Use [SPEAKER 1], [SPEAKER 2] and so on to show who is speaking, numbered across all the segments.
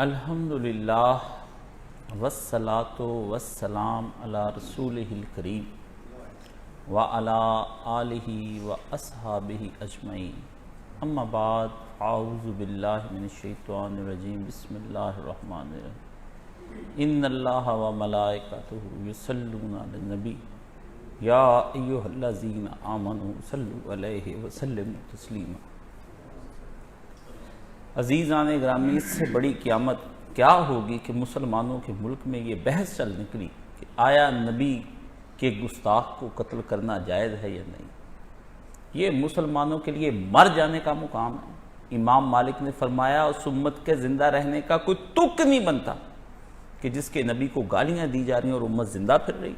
[SPEAKER 1] الحمدللہ والصلاة والسلام علی رسولہ الکریم وعلی آلہ واصحابہ اجمعین، اما بعد، اعوذ باللہ من الشیطان الرجیم، بسم اللہ الرحمن الرحیم۔ ان اللہ وملائکتہ یصلون علی النبی یا ایہا الذین آمنوا صلوا علیہ وسلموا تسلیما۔ عزیزان گرامی، اس سے بڑی قیامت کیا ہوگی کہ مسلمانوں کے ملک میں یہ بحث چل نکلی کہ آیا نبی کے گستاخ کو قتل کرنا جائز ہے یا نہیں۔ یہ مسلمانوں کے لیے مر جانے کا مقام ہے۔ امام مالک نے فرمایا اس امت کے زندہ رہنے کا کوئی تک نہیں بنتا کہ جس کے نبی کو گالیاں دی جا رہی ہیں اور امت زندہ پھر رہی۔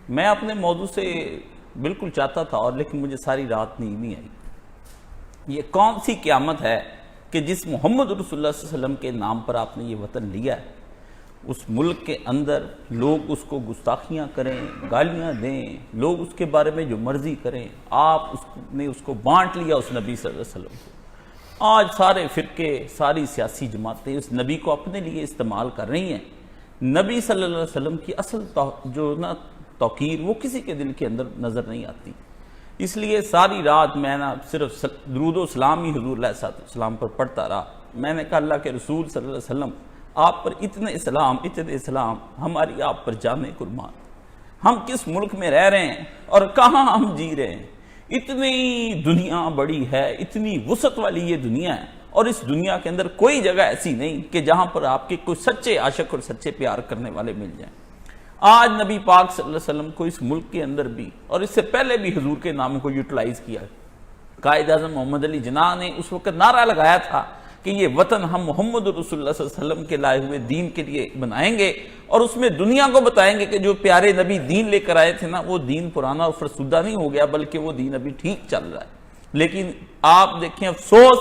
[SPEAKER 1] میں اپنے موضوع سے بالکل چاہتا تھا لیکن مجھے ساری رات نیند نہیں آئی۔ یہ کون سی قیامت ہے کہ جس محمد رسول اللہ صلی اللہ علیہ وسلم کے نام پر آپ نے یہ وطن لیا ہے، اس ملک کے اندر لوگ اس کو گستاخیاں کریں، گالیاں دیں، لوگ اس کے بارے میں جو مرضی کریں، آپ نے اس کو بانٹ لیا اس نبی صلی اللہ علیہ وسلم کو۔ آج سارے فرقے، ساری سیاسی جماعتیں اس نبی کو اپنے لیے استعمال کر رہی ہیں۔ نبی صلی اللہ علیہ وسلم کی اصل جو توقیر وہ کسی کے دل کے اندر نظر نہیں آتی۔ اس لیے ساری رات میں صرف درود و سلام ہی حضور علیہ السلام پر پڑھتا رہا۔ میں نے کہا اللہ کے رسول صلی اللہ علیہ وسلم، آپ پر اتنے اسلام، ہماری آپ پر جانے قربان۔ ہم کس ملک میں رہ رہے ہیں اور کہاں ہم جی رہے ہیں؟ اتنی دنیا بڑی ہے، اتنی وسعت والی یہ دنیا ہے، اور اس دنیا کے اندر کوئی جگہ ایسی نہیں کہ جہاں پر آپ کے کوئی سچے عاشق اور سچے پیار کرنے والے مل جائیں۔ آج نبی پاک صلی اللہ علیہ وسلم کو اس ملک کے اندر بھی اور اس سے پہلے بھی حضور کے نام کو یوٹیلائز کیا۔ قائد اعظم محمد علی جناح نے اس وقت نعرہ لگایا تھا کہ یہ وطن ہم محمد رسول اللہ صلی اللہ علیہ وسلم کے لائے ہوئے دین کے لیے بنائیں گے، اور اس میں دنیا کو بتائیں گے کہ جو پیارے نبی دین لے کر آئے تھے نا، وہ دین پرانا اور فرسودہ نہیں ہو گیا، بلکہ وہ دین ابھی ٹھیک چل رہا ہے۔ لیکن آپ دیکھیں افسوس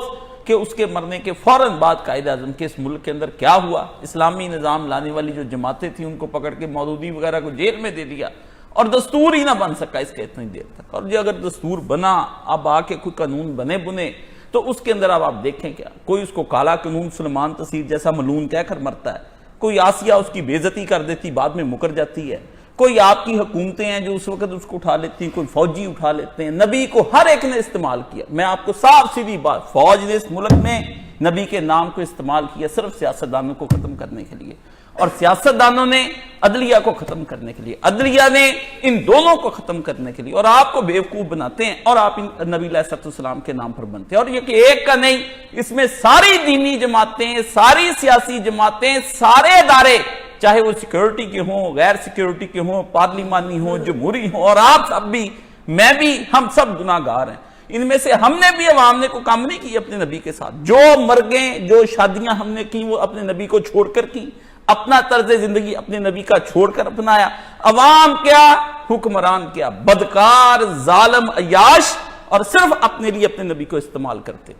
[SPEAKER 1] کہ اس کے مرنے کے فوراً بعد قائد اعظم کے اس ملک کے اندر کیا ہوا۔ اسلامی نظام لانے والی جو جماعتیں تھیں ان کو پکڑ کے مودودی وغیرہ کو جیل میں دے دیا، اور دستور ہی نہ بن سکا اس کے اتنی دیر تک۔ اور جو اگر دستور بنا، اب آ کے کوئی قانون بنے تو اس کے اندر اب آپ دیکھیں کیا، کوئی اس کو کالا قانون سلمان تصیر جیسا ملعون کہہ کر مرتا ہے، کوئی آسیہ اس کی بے عزتی کر دیتی، بعد میں مکر جاتی ہے، کوئی آپ کی حکومتیں ہیں جو اس وقت اس کو اٹھا لیتی ہیں، کوئی فوجی اٹھا لیتے ہیں۔ نبی کو ہر ایک نے استعمال کیا۔ میں آپ کو صاف سیدھی بات، فوج نے اس ملک میں نبی کے نام کو استعمال کیا صرف سیاستدانوں کو ختم کرنے کے لیے، اور سیاستدانوں نے عدلیہ کو ختم کرنے کے لیے، عدلیہ نے ان دونوں کو ختم کرنے کے لیے، اور آپ کو بیوقوف بناتے ہیں، اور آپ نبی علیہ السلام کے نام پر بنتے ہیں۔ اور یہ کہ ایک کا نہیں، اس میں ساری دینی جماعتیں، ساری سیاسی جماعتیں، سارے ادارے، چاہے وہ سیکیورٹی کے ہوں، غیر سیکیورٹی کے ہوں، پارلیمانی ہوں، جمہوری ہوں، اور آپ سب بھی، میں بھی، ہم سب گناہ گار ہیں۔ ان میں سے ہم نے بھی، عوام نے کوئی کام نہیں کی اپنے نبی کے ساتھ۔ جو مرگیں، جو شادیاں ہم نے کی وہ اپنے نبی کو چھوڑ کر کی، اپنا طرز زندگی اپنے نبی کا چھوڑ کر اپنایا۔ عوام کیا، حکمران کیا، بدکار، ظالم، عیاش، اور صرف اپنے لیے اپنے نبی کو استعمال کرتے۔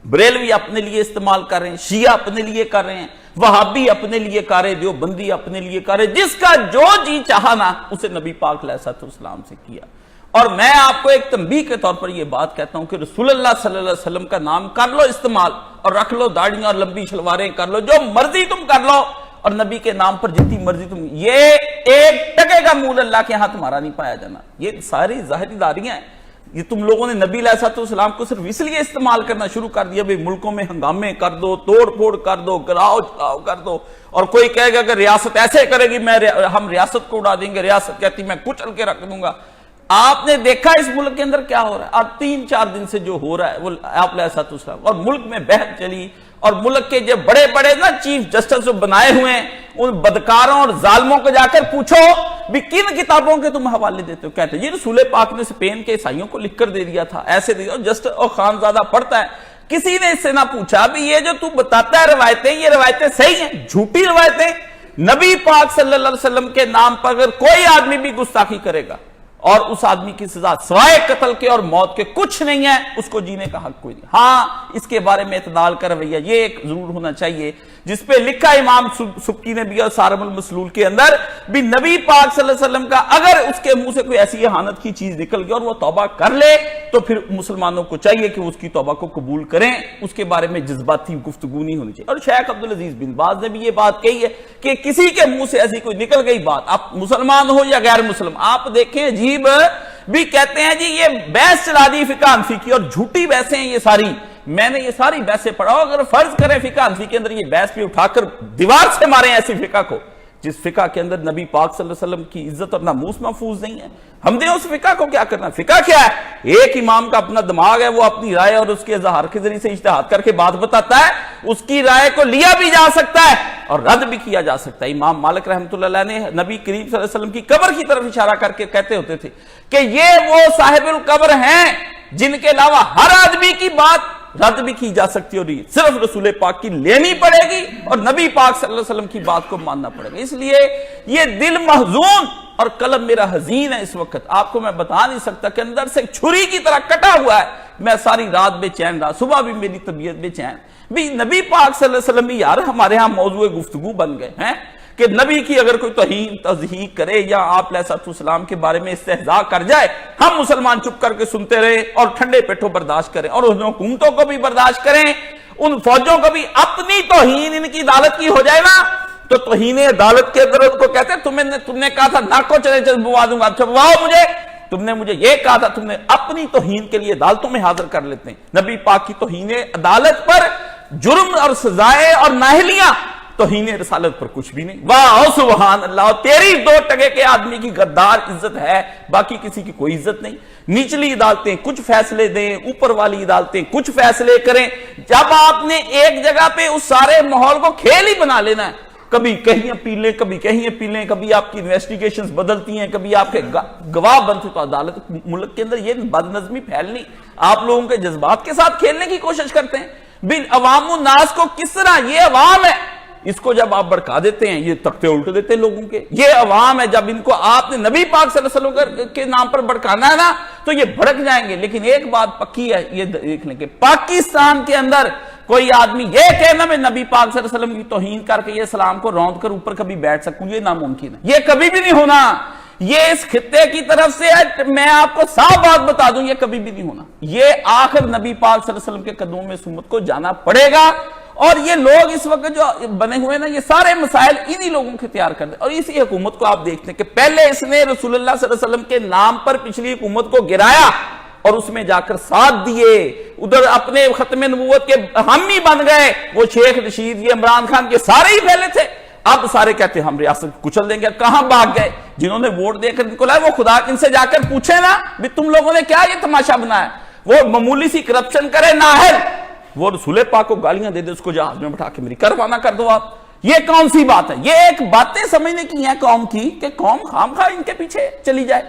[SPEAKER 1] بریلوی اپنے لیے استعمال کر رہے ہیں، شیعہ اپنے لیے کر رہے ہیں، وہابی اپنے لیے کر رہے، دیوبندی اپنے لیے کر رہے، جس کا جو جی چاہا نا اسے نبی پاک علیہ السلام سے کیا۔ اور میں آپ کو ایک تنبیہ کے طور پر یہ بات کہتا ہوں کہ رسول اللہ صلی اللہ علیہ وسلم کا نام کر لو استعمال، اور رکھ لو داڑیاں اور لمبی شلواریں کر لو، جو مرضی تم کر لو، اور نبی کے نام پر جتنی مرضی تم، یہ ایک ٹکے کا مول اللہ کے ہاں تمہارا نہیں پایا جانا۔ یہ ساری ظاہری داریاں ہیں۔ یہ تم لوگوں نے نبی علیہ السلام کو صرف اس لیے استعمال کرنا شروع کر دیا بھئی ملکوں میں ہنگامے کر دو، توڑ پھوڑ کر دو، گراؤ چلاؤ کر دو، اور کوئی کہے گا کہ ریاست ایسے کرے گی، ہم ریاست کو اڑا دیں گے، ریاست کہتی میں کچل کے رکھ دوں گا۔ آپ نے دیکھا اس ملک کے اندر کیا ہو رہا ہے، اور 3-4 دن سے جو ہو رہا ہے وہ آپ علیہ السلام، اور ملک میں بحث چلی، اور ملک کے جو بڑے بڑے نا چیف جسٹس جو بنائے ہوئے ہیں، ان بدکاروں اور ظالموں کو جا کر پوچھو بھی کن کتابوں کے تم حوالے دیتے ہو؟ کہتے ہیں جی رسول پاک نے اسپین کے عیسائیوں کو لکھ کر دے دیا تھا، ایسے دے دیا، اور جسٹس اور خانزادہ پڑھتا ہے۔ کسی نے اس سے نہ پوچھا بھی یہ جو تو بتاتا ہے روایتیں، یہ روایتیں صحیح ہیں؟ جھوٹی روایتیں۔ نبی پاک صلی اللہ علیہ وسلم کے نام پر اگر کوئی آدمی بھی گستاخی کرے گا، اور اس آدمی کی سزا سوائے قتل کے اور موت کے کچھ نہیں ہے، اس کو جینے کا حق کوئی نہیں۔ ہاں، اس کے بارے میں اعتدال کا رویہ یہ ایک ضرور ہونا چاہیے، جس پہ لکھا امام سبکی نے بھی اور سارم المسلول کے اندر بھی، نبی پاک صلی اللہ علیہ وسلم کا اگر اس کے منہ سے کوئی ایسی اہانت کی چیز نکل گئی اور وہ توبہ کر لے تو پھر مسلمانوں کو چاہیے کہ اس کی توبہ کو قبول کریں، اس کے بارے میں جذباتی گفتگو نہیں ہونی چاہیے۔ اور شیخ عبدالعزیز بن باز نے بھی یہ بات کہی ہے کہ کسی کے منہ سے ایسی کوئی نکل گئی بات، آپ مسلمان ہو یا غیر مسلم، آپ دیکھیں عجیب بھی کہتے ہیں جی یہ بحث چلا دی فقہ حنفی کی، اور جھوٹی بحثیں ہیں یہ ساری، میں نے یہ ساری بحثیں پڑھا، اگر فرض کریں فقہ حنفی کے اندر یہ بحث بھی اٹھا کر دیوار سے ماریں ایسی فقہ کو جس فقہ کے اندر نبی پاک صلی اللہ علیہ وسلم کی عزت اور ناموس محفوظ نہیں ہے، ہم نے اس فقہ کو کیا کرنا؟ فقہ کیا ہے؟ ایک امام کا اپنا دماغ ہے، وہ اپنی رائے اور اس کے اظہار کے ذریعے سے اجتہاد کر کے بات بتاتا ہے، اس کی رائے کو لیا بھی جا سکتا ہے اور رد بھی کیا جا سکتا ہے۔ امام مالک رحمۃ اللہ علیہ نے نبی کریم صلی اللہ علیہ وسلم کی قبر کی طرف اشارہ کر کے کہتے ہوتے تھے کہ یہ وہ صاحب القبر ہیں جن کے علاوہ ہر آدمی کی بات رد بھی کی جا سکتی ہو رہی ہے، صرف رسول پاک کی لینی پڑے گی اور نبی پاک صلی اللہ علیہ وسلم کی بات کو ماننا پڑے گا۔ اس لیے یہ دل محزون اور قلب میرا حزین ہے اس وقت، آپ کو میں بتا نہیں سکتا کہ اندر سے چھری کی طرح کٹا ہوا ہے، میں ساری رات بے چین رہا، صبح بھی میری طبیعت بے چین بھی۔ نبی پاک صلی اللہ علیہ وسلم بھی یار ہمارے ہاں موضوع گفتگو بن گئے ہیں کہ نبی کی اگر کوئی توہین تضحیق کرے یا آپ علیہ السلام کے بارے میں استہزاء کر جائے، ہم مسلمان چپ کر کے سنتے رہے اور ٹھنڈے پیٹوں برداشت کریں، اور ان حکومتوں کو بھی برداشت کریں، ان فوجوں کو بھی اپنی توہین ان کی عدالت کی ہو جائے نا تو توہین عدالت کے اندر ان کو کہتے ہیں تم نے کہا تھا ناکو چلے چل بوا دوں گا، اچھا بواؤ مجھے، تم نے مجھے یہ کہا تھا، تم نے اپنی توہین کے لیے عدالتوں میں حاضر کر لیتے ہیں۔ نبی پاک کی توہین عدالت پر جرم اور سزائیں اور ناہلیاں، توہین رسالت پر کچھ بھی نہیں۔ واہ سبحان اللہ، تیری دو ٹگے کے آدمی کی غدار عزت ہے، باقی کسی کی کوئی عزت نہیں۔ نیچلی عدالتیں کچھ فیصلے دیں، اوپر والی عدالتیں کچھ فیصلے کریں۔ جب آپ نے ایک جگہ پہ اس سارے ماحول کو کھیل ہی بنا لینا ہے، کبھی کہیں پی لیں کبھی کہیں پی لیں، کبھی آپ کی انویسٹیگیشنز بدلتی ہیں، کبھی آپ کے گواہ بنتے، تو عدالت ملک کے اندر یہ بد نظمی پھیلنی، آپ لوگوں کے جذبات کے ساتھ کھیلنے کی کوشش کرتے ہیں۔ بن عوام الناس کو کس طرح، یہ عوام ہے، اس کو جب آپ بڑکا دیتے ہیں یہ تختے الٹ دیتے ہیں لوگوں کے، یہ عوام ہے، جب ان کو آپ نے نبی پاک صلی اللہ علیہ وسلم کے نام پر بڑکانا ہے نا تو یہ بھڑک جائیں گے۔ لیکن ایک بات پکی ہے، یہ دیکھ لیں کہ پاکستان کے اندر کوئی آدمی یہ کہنا میں نبی پاک صلی اللہ علیہ وسلم کی توہین کر کے یہ اسلام کو روند کر اوپر کبھی بیٹھ سکوں، یہ ناممکن ہے، یہ کبھی بھی نہیں ہونا۔ یہ اس خطے کی طرف سے ہے، میں آپ کو صاف بات بتا دوں، یہ کبھی بھی نہیں ہونا۔ یہ آخر نبی پاک صلی اللہ علیہ وسلم کے قدموں میں اس امت کو جانا پڑے گا، اور یہ لوگ اس وقت جو بنے ہوئے نا یہ سارے مسائل انہی لوگوں کے تیار کر دیں۔ اور اسی حکومت کو آپ دیکھتے ہیں کہ پہلے اس نے رسول اللہ صلی اللہ علیہ وسلم کے نام پر پچھلی حکومت کو گرایا اور اس میں جا کر ساتھ دیے، ادھر اپنے ختم نبوت کے حامی بن گئے، وہ شیخ رشید، یہ عمران خان کے سارے ہی پہلے تھے، اب سارے کہتے ہیں ہم ریاست کچل دیں گے۔ کہاں بھاگ گئے؟ جنہوں نے ووٹ دے کر ان کو لائے، وہ خدا ان سے جا کر پوچھے نا بھی تم لوگوں نے کیا یہ تماشا بنایا؟ وہ معمولی سی کرپشن کرے نااہل، وہ رسول پاک کو گالیاں دے دے، اس کو جہاز میں بٹھا کے میری کروانہ کر دو آپ، یہ کون سی بات ہے؟ یہ ایک باتیں سمجھنے کی ہیں قوم کی کہ قوم خام خواہ ان کے پیچھے چلی جائے،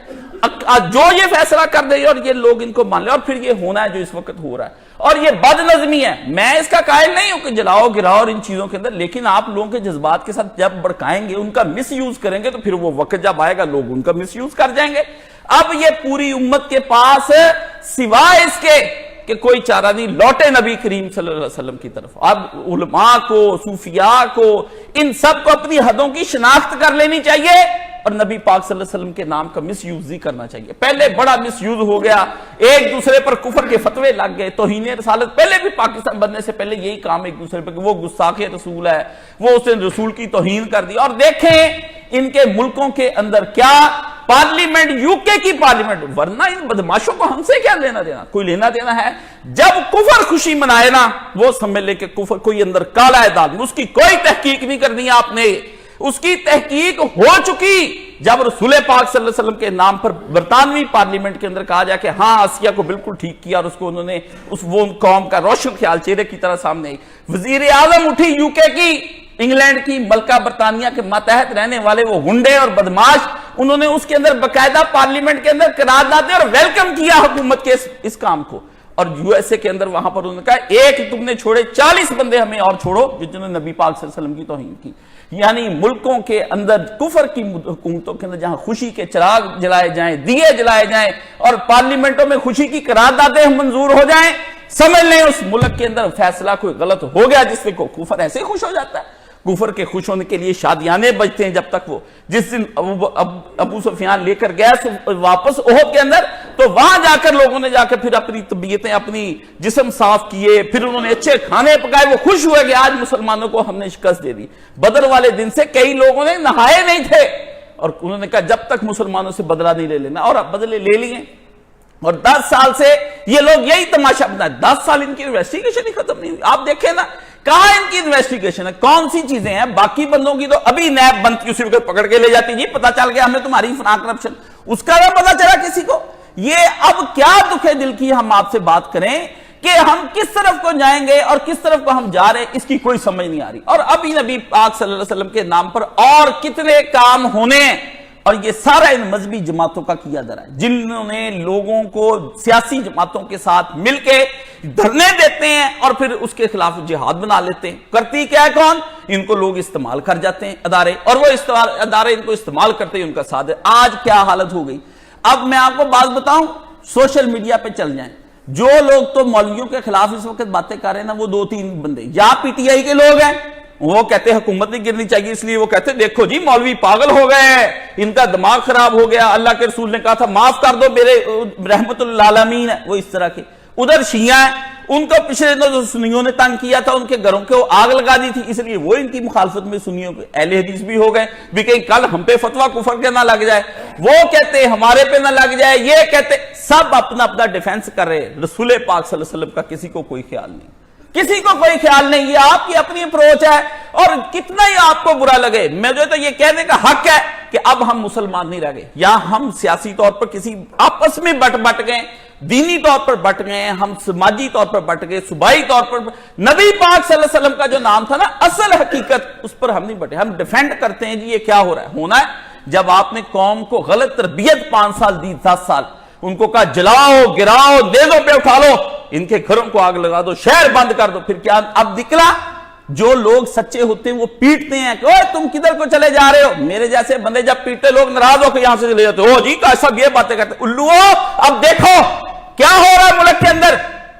[SPEAKER 1] جو یہ فیصلہ کر دے اور یہ لوگ ان کو مان لے، اور پھر یہ ہونا ہے جو اس وقت ہو رہا ہے۔ اور یہ بد نظمی ہے، میں اس کا قائل نہیں ہوں کہ جلاؤ گراؤ اور ان چیزوں کے اندر، لیکن آپ لوگوں کے جذبات کے ساتھ جب بڑکائیں گے، ان کا مس یوز کریں گے، تو پھر وہ وقت جب آئے گا لوگ ان کا مس یوز کر جائیں گے۔ اب یہ پوری امت کے پاس سوائے اس کے کہ کوئی چارہ نہیں، لوٹے نبی کریم صلی اللہ علیہ وسلم کی طرف۔ اب علماء کو، صوفیاء کو، ان سب کو اپنی حدوں کی شناخت کر لینی چاہیے اور نبی پاک صلی اللہ علیہ وسلم کے نام کا مس یوز نہیں کرنا چاہیے۔ پہلے بڑا مس یوز ہو گیا، ایک دوسرے پر کفر کے فتوے لگ گئے، توہین رسالت، پہلے بھی پاکستان بننے سے پہلے یہی کام ایک دوسرے پر کہ وہ گستاخ رسول ہے، وہ اس نے رسول کی توہین کر دی۔ اور دیکھیں ان کے ملکوں کے اندر کیا پارلیمنٹ، یو کے کی پارلیمنٹ، ورنہ ان بدماشوں کو ہم سے کیا لینا دینا؟ کوئی لینا دینا ہے؟ جب کفر خوشی منائے نا، وہ سمجھ لے کہ کفر کوئی اندر کالا ہے داغ، اس کی کوئی تحقیق نہیں کرنی آپ نے، اس کی تحقیق ہو چکی جب رسول پاک صلی اللہ علیہ وسلم کے نام پر برطانوی پارلیمنٹ کے اندر کہا جائے کہ ہاں آسیہ کو بالکل ٹھیک کیا، اور اس کو انہوں نے وہ قوم کا روشن خیال چہرے کی طرح سامنے۔ وزیر اعظم اٹھی یو کے کی، انگلینڈ کی، ملکہ برطانیہ کے ماتحت رہنے والے وہ گنڈے اور بدماش، انہوں نے اس کے اندر باقاعدہ پارلیمنٹ کے اندر قرارداد دی اور ویلکم کیا حکومت کے اس کام کو۔ اور یو ایس اے کے اندر وہاں پر انہوں نے کہا ایک تم نے چھوڑے 40 بندے ہمیں اور چھوڑو جنہوں نے نبی پاک صلی اللہ علیہ وسلم کی توہین کی۔ یعنی ملکوں کے اندر کفر کی حکومتوں کے اندر جہاں خوشی کے چراغ جلائے جائیں، دیے جلائے جائیں، اور پارلیمنٹوں میں خوشی کی قراردادیں منظور ہو جائیں، سمجھ لیں اس ملک کے اندر فیصلہ کوئی غلط ہو گیا، جس سے کفر ایسے ہی خوش ہو جاتا ہے۔ کفر کے خوش ہونے کے لیے شادیانے بجتے ہیں، جب تک وہ جس دن ابو سفیان لے کر گیا واپس احد کے اندر، تو تو وہاں جا کر لوگوں نے جا کر پھر اپنی طبیعتیں اپنی جسم صاف کیے, پھر انہوں نے اچھے کھانے پکائے, وہ خوش ہوئے کہ آج مسلمانوں کو ہم نے شکست دے دی. بدر والے دن سے کئی لوگوں نے نہائے نہیں تھے اور انہوں نے کہا جب تک مسلمانوں سے بدلہ نہیں لے لینا, اور اب بدلے لے لیے. اور 10 سال سے یہ لوگ یہی تماشا بنا, 10 سال ان کی انویسٹیگیشن ہی ختم نہیں ہوئی. آپ دیکھیں نا کہاں ان کی انویسٹیگیشن ہے, کون سی چیزیں ہیں. باقی بندوں کی تو ابھی نیب بنتی اسی وقت پکڑ کے لے جاتی, جی پتا چل گیا ہمیں تمہاری فلاں کرپشن, اس کا نہ پتا چلا کسی کو. یہ اب کیا دکھ دل کی ہم آپ سے بات کریں کہ ہم کس طرف کو جائیں گے اور کس طرف کو ہم جا رہے ہیں, اس کی کوئی سمجھ نہیں آ رہی. اور ابھی نبی پاک صلی اللہ علیہ وسلم کے نام پر اور کتنے کام ہونے ہیں, اور یہ سارا ان مذہبی جماعتوں کا کیا درا ہے, جنہوں نے لوگوں کو سیاسی جماعتوں کے ساتھ مل کے دھرنے دیتے ہیں اور پھر اس کے خلاف جہاد بنا لیتے ہیں. کرتی کیا ہے کون, ان کو لوگ استعمال کر جاتے ہیں ادارے, اور وہ ادارے ان کو استعمال کرتے ہیں ان کا ساتھ ہے. آج کیا حالت ہو گئی. اب میں آپ کو بات بتاؤں, سوشل میڈیا پہ چل جائیں, جو لوگ تو مولویوں کے خلاف اس وقت باتیں کر رہے ہیں نا, وہ 2-3 بندے یا پی ٹی آئی کے لوگ ہیں, وہ کہتے ہیں حکومت نہیں گرنی چاہیے, اس لیے وہ کہتے ہیں دیکھو جی مولوی پاگل ہو گئے ہیں, ان کا دماغ خراب ہو گیا, اللہ کے رسول نے کہا تھا معاف کر دو میرے رحمت للعالمین ہے, وہ اس طرح کے. ادھر شیعہ ہیں, ان کو پچھلے دنوں سنیوں نے تنگ کیا تھا, ان کے گھروں کو آگ لگا دی تھی, اس لیے وہ ان کی مخالفت میں سنیوں کے اہل حدیث بھی ہو گئے بھی کہیں کل ہم پہ فتویٰ کفر کے نہ لگ جائے, وہ کہتے ہمارے پہ نہ لگ جائے, یہ کہتے, سب اپنا اپنا ڈیفینس کر رہے. رسول پاک صلی اللہ علیہ وسلم کا کسی کو کوئی خیال نہیں, کسی کو کوئی خیال نہیں. یہ آپ کی اپنی اپروچ ہے, اور کتنا ہی آپ کو برا لگے, مجھے تو یہ کہنے کا حق ہے کہ اب ہم مسلمان نہیں رہ گئے, یا ہم سیاسی طور پر کسی آپس میں بٹ گئے, دینی طور پر بٹ گئے, ہم سماجی طور پر بٹ گئے, صوبائی طور پر. نبی پاک صلی اللہ علیہ وسلم کا جو نام تھا نا, اصل حقیقت اس پر ہم نہیں بٹے. ہم ڈیفینڈ کرتے ہیں جی یہ کیا ہو رہا ہے. ہونا ہے جب آپ نے قوم کو غلط تربیت 5 سال دی, 10 سال, ان کو کہا جلاؤ گراؤ نیزوں پہ اٹھا لو, ان کے گھروں کو آگ لگا دو, شہر بند کر دو, پھر کیا اب نکلا. جو لوگ سچے ہوتے ہیں وہ پیٹتے ہیں کہ اوہ تم کدھر کو چلے جا رہے ہو. میرے جیسے بندے جب پیٹتے لوگ ناراض ہو کے یہاں سے چلے جاتے, او جی کا سب یہ باتیں کرتے, الوؤ اب دیکھو کیا ہو رہا ہے ملک کے اندر.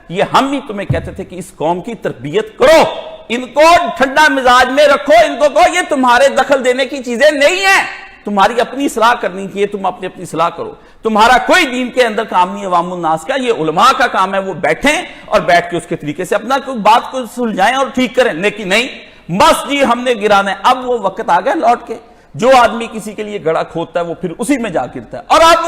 [SPEAKER 1] یہ ہم ہی تمہیں کہتے تھے کہ اس قوم کی تربیت کرو, ان کو ٹھنڈا مزاج میں رکھو, ان کو کہو یہ تمہارے دخل دینے کی چیزیں نہیں ہیں, تمہاری اپنی اصلاح کرنی چاہیے, تم اپنی اصلاح کرو. تمہارا کوئی دین کے اندر کام نہیں عوام الناس کا, یہ علماء کا کام ہے, وہ بیٹھیں اور بیٹھ کے اس کے طریقے سے اپنا کوئی بات کو سلجھائیں اور ٹھیک کریں. لیکن نہیں, بس جی ہم نے گرانا ہے. اب وہ وقت آ گیا لوٹ کے, جو آدمی کسی کے لیے گڑھا کھودتا ہے وہ پھر اسی میں جا گرتا ہے. اور اب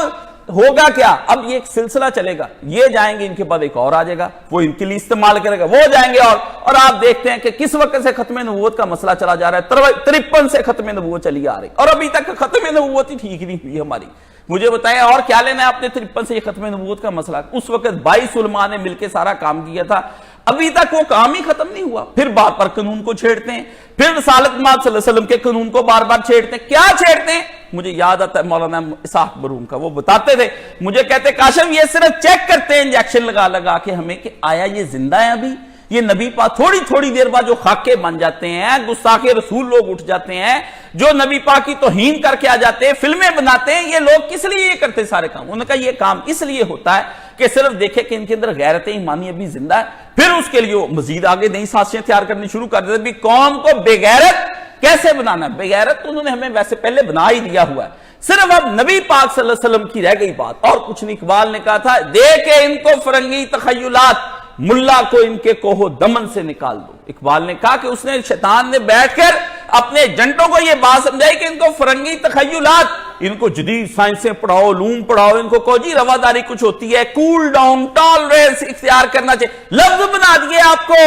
[SPEAKER 1] ہوگا کیا, اب یہ ایک سلسلہ چلے گا, یہ جائیں گے ان کے بعد ایک اور آ جائے گا, وہ ان کے لیے استعمال کرے گا, وہ جائیں گے اور آپ دیکھتے ہیں کہ کس وقت سے ختم نبوت کا مسئلہ چلا جا رہا ہے. 53 سے ختم نبوت چلی آ رہی, اور ابھی تک ختم نبوت ہی ٹھیک نہیں ہوئی ہماری. مجھے بتائیں اور کیا لینا ہے آپ نے 53 سے یہ ختم نبوت کا مسئلہ. اس وقت 22 علماء نے مل کے سارا کام کیا تھا, ابھی تک وہ کام ہی ختم نہیں ہوا. پھر بار بار قانون کو چھیڑتے ہیں, پھر رسالت مآب صلی اللہ علیہ وسلم کے قانون کو بار بار چھیڑتے ہیں. کیا چھیڑتے ہیں, مجھے یاد آتا ہے مولانا اسحاق برون کا, وہ بتاتے تھے, مجھے کہتے کاشف یہ صرف چیک کرتے ہیں انجیکشن لگا لگا کے ہمیں کہ آیا یہ زندہ ہے ابھی. یہ نبی پاک تھوڑی دیر بعد جو خاکے بن جاتے ہیں, گستاخ رسول لوگ اٹھ جاتے ہیں, جو نبی پاک کی توہین کر کے آ جاتے ہیں, فلمیں بناتے ہیں, یہ لوگ کس لیے یہ کرتے سارے کام. انہوں نے کہا یہ کام اس لیے ہوتا ہے کہ صرف دیکھے کہ ان کے اندر غیرت ایمانی ابھی زندہ ہے, پھر اس کے لیے وہ مزید آگے نئی سازشیں تیار کرنی شروع کر دیتے. بھی قوم کو بے غیرت کیسے بنانا ہے. بے غیرت تو انہوں نے ہمیں ویسے پہلے بنا ہی دیا ہوا ہے, صرف اب نبی پاک صلی اللہ علیہ وسلم کی رہ گئی بات, اور کچھ نہیں. اقبال نے کہا تھا دیکھے ان کو فرنگی تخیلات, ملا کو ان کے کوہ دمن سے نکال دو. اقبال نے کہا کہ اس نے شیطان نے بیٹھ کر اپنے ایجنٹوں کو یہ بات سمجھائی کہ ان کو فرنگی تخیلات, ان کو جدید سائنسیں پڑھاؤ, علوم پڑھاؤ, ان کو کہو جی رواداری کچھ ہوتی ہے, کول ڈاؤن ٹالرنس اختیار کرنا چاہیے. لفظ بنا دیے آپ کو,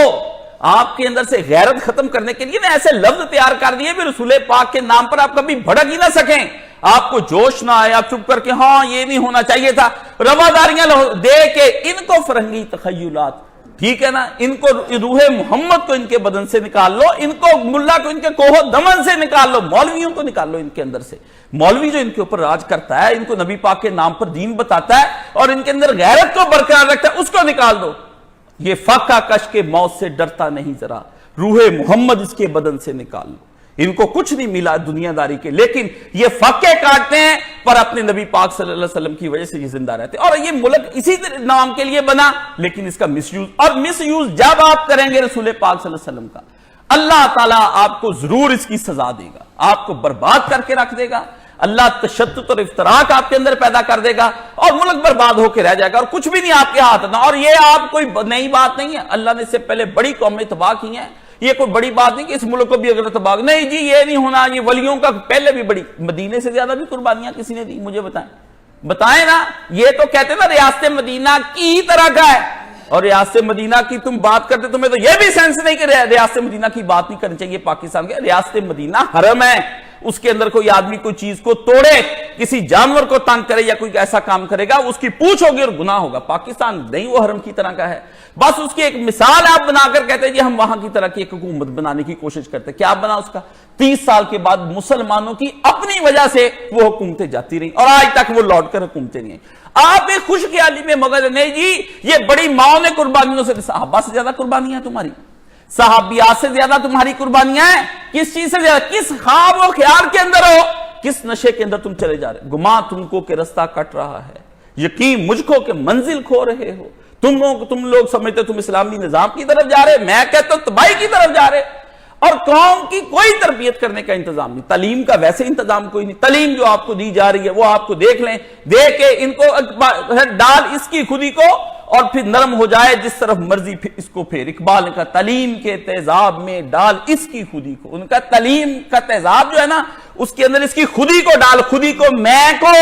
[SPEAKER 1] آپ کے اندر سے غیرت ختم کرنے کے لیے نا ایسے لفظ تیار کر دیے بھی رسول پاک کے نام پر آپ کبھی بھڑک ہی نہ سکیں, آپ کو جوش نہ آئے, آپ چپ کر کے ہاں یہ نہیں ہونا چاہیے تھا, رواداریاں دے کے ان کو فرنگی تخیلات, ٹھیک ہے نا, ان کو روح محمد کو ان کے بدن سے نکال لو, ان کو ملا کو ان کے کوہ دمن سے نکال لو, مولویوں کو نکال لو ان کے اندر سے. مولوی جو ان کے اوپر راج کرتا ہے, ان کو نبی پاک کے نام پر دین بتاتا ہے اور ان کے اندر غیرت کو برقرار رکھتا ہے, اس کو نکال دو. یہ فاقہ کش کے موت سے ڈرتا نہیں ذرا, روح محمد اس کے بدن سے نکال لو. ان کو کچھ نہیں ملا دنیا داری کے, لیکن یہ فاقے کاٹتے ہیں پر اپنے نبی پاک صلی اللہ علیہ وسلم کی وجہ سے یہ زندہ رہتے ہیں. اور یہ ملک اسی نام کے لیے بنا, لیکن اس کا مس یوز, اور مس یوز جب آپ کریں گے رسول پاک صلی اللہ علیہ وسلم کا, اللہ تعالیٰ آپ کو ضرور اس کی سزا دے گا, آپ کو برباد کر کے رکھ دے گا. اللہ تشدد اور افتراق آپ کے اندر پیدا کر دے گا اور ملک برباد ہو کے رہ جائے گا اور کچھ بھی نہیں آپ کے ہاتھ نہ. اور یہ آپ کوئی نئی بات نہیں ہے, اللہ نے اس سے پہلے بڑی قومیں تباہ کی ہیں, یہ کوئی بڑی بات نہیں کہ اس ملک کو بھی اگر تباہ نہیں جی یہ نہیں ہونا. یہ ولیوں کا پہلے بھی بڑی, مدینے سے زیادہ بھی قربانیاں کسی نے دی, مجھے بتائیں نا. یہ تو کہتے نا ریاست مدینہ کی طرح کا ہے, اور ریاست مدینہ کی تم بات کرتے, تمہیں تو یہ بھی سینس نہیں کہ ریاست مدینہ کی بات نہیں کرنی چاہیے پاکستان کے. ریاست مدینہ حرم ہے, اس کے اندر کوئی آدمی کوئی چیز کو توڑے, کسی جانور کو تنگ کرے یا کوئی ایسا کام کرے گا, اس کی پوچھ ہوگی اور گناہ ہوگا. پاکستان نہیں وہ حرم کی طرح کا ہے, بس اس کی ایک مثال آپ بنا کر کہتے ہیں جی ہم وہاں کی طرح کی ایک حکومت بنانے کی کوشش کرتے. کیا بنا اس کا؟ 30 سال کے بعد مسلمانوں کی اپنی وجہ سے وہ حکومتیں جاتی رہیں اور آج تک وہ لوٹ کر حکومتیں نہیں ہیں. آپ ایک خوش خیالی میں مگر نہیں جی یہ بڑی ماؤں نے قربانیوں سے, صحابہ سے زیادہ قربانیاں تمہاری, صحابیات سے زیادہ تمہاری قربانیاں ہیں. کس چیز سے زیادہ؟ کس خواب و خیال کے اندر ہو, کس نشے کے اندر تم چلے جا رہے. گمان تم کو کہ رستہ کٹ رہا ہے, یقین مجھ کو کہ منزل کھو رہے ہو. تم لوگ سمجھتے تم اسلامی نظام کی طرف جا رہے, میں کہتا ہوں تباہی کی طرف جا رہے. اور قوم کی کوئی تربیت کرنے کا انتظام نہیں, تعلیم کا ویسے انتظام کوئی نہیں. تعلیم جو آپ کو دی جا رہی ہے وہ آپ کو دیکھ لیں, دیکھ کے ان کو ڈال اس کی خودی کو اور پھر نرم ہو جائے جس طرف مرضی اس کو پھیر. اقبال نے کہا تعلیم کے تیزاب میں ڈال اس کی خودی کو. ان کا تعلیم کا تیزاب جو ہے نا اس کے اندر اس کی خودی کو ڈال, خودی کو, میں کو,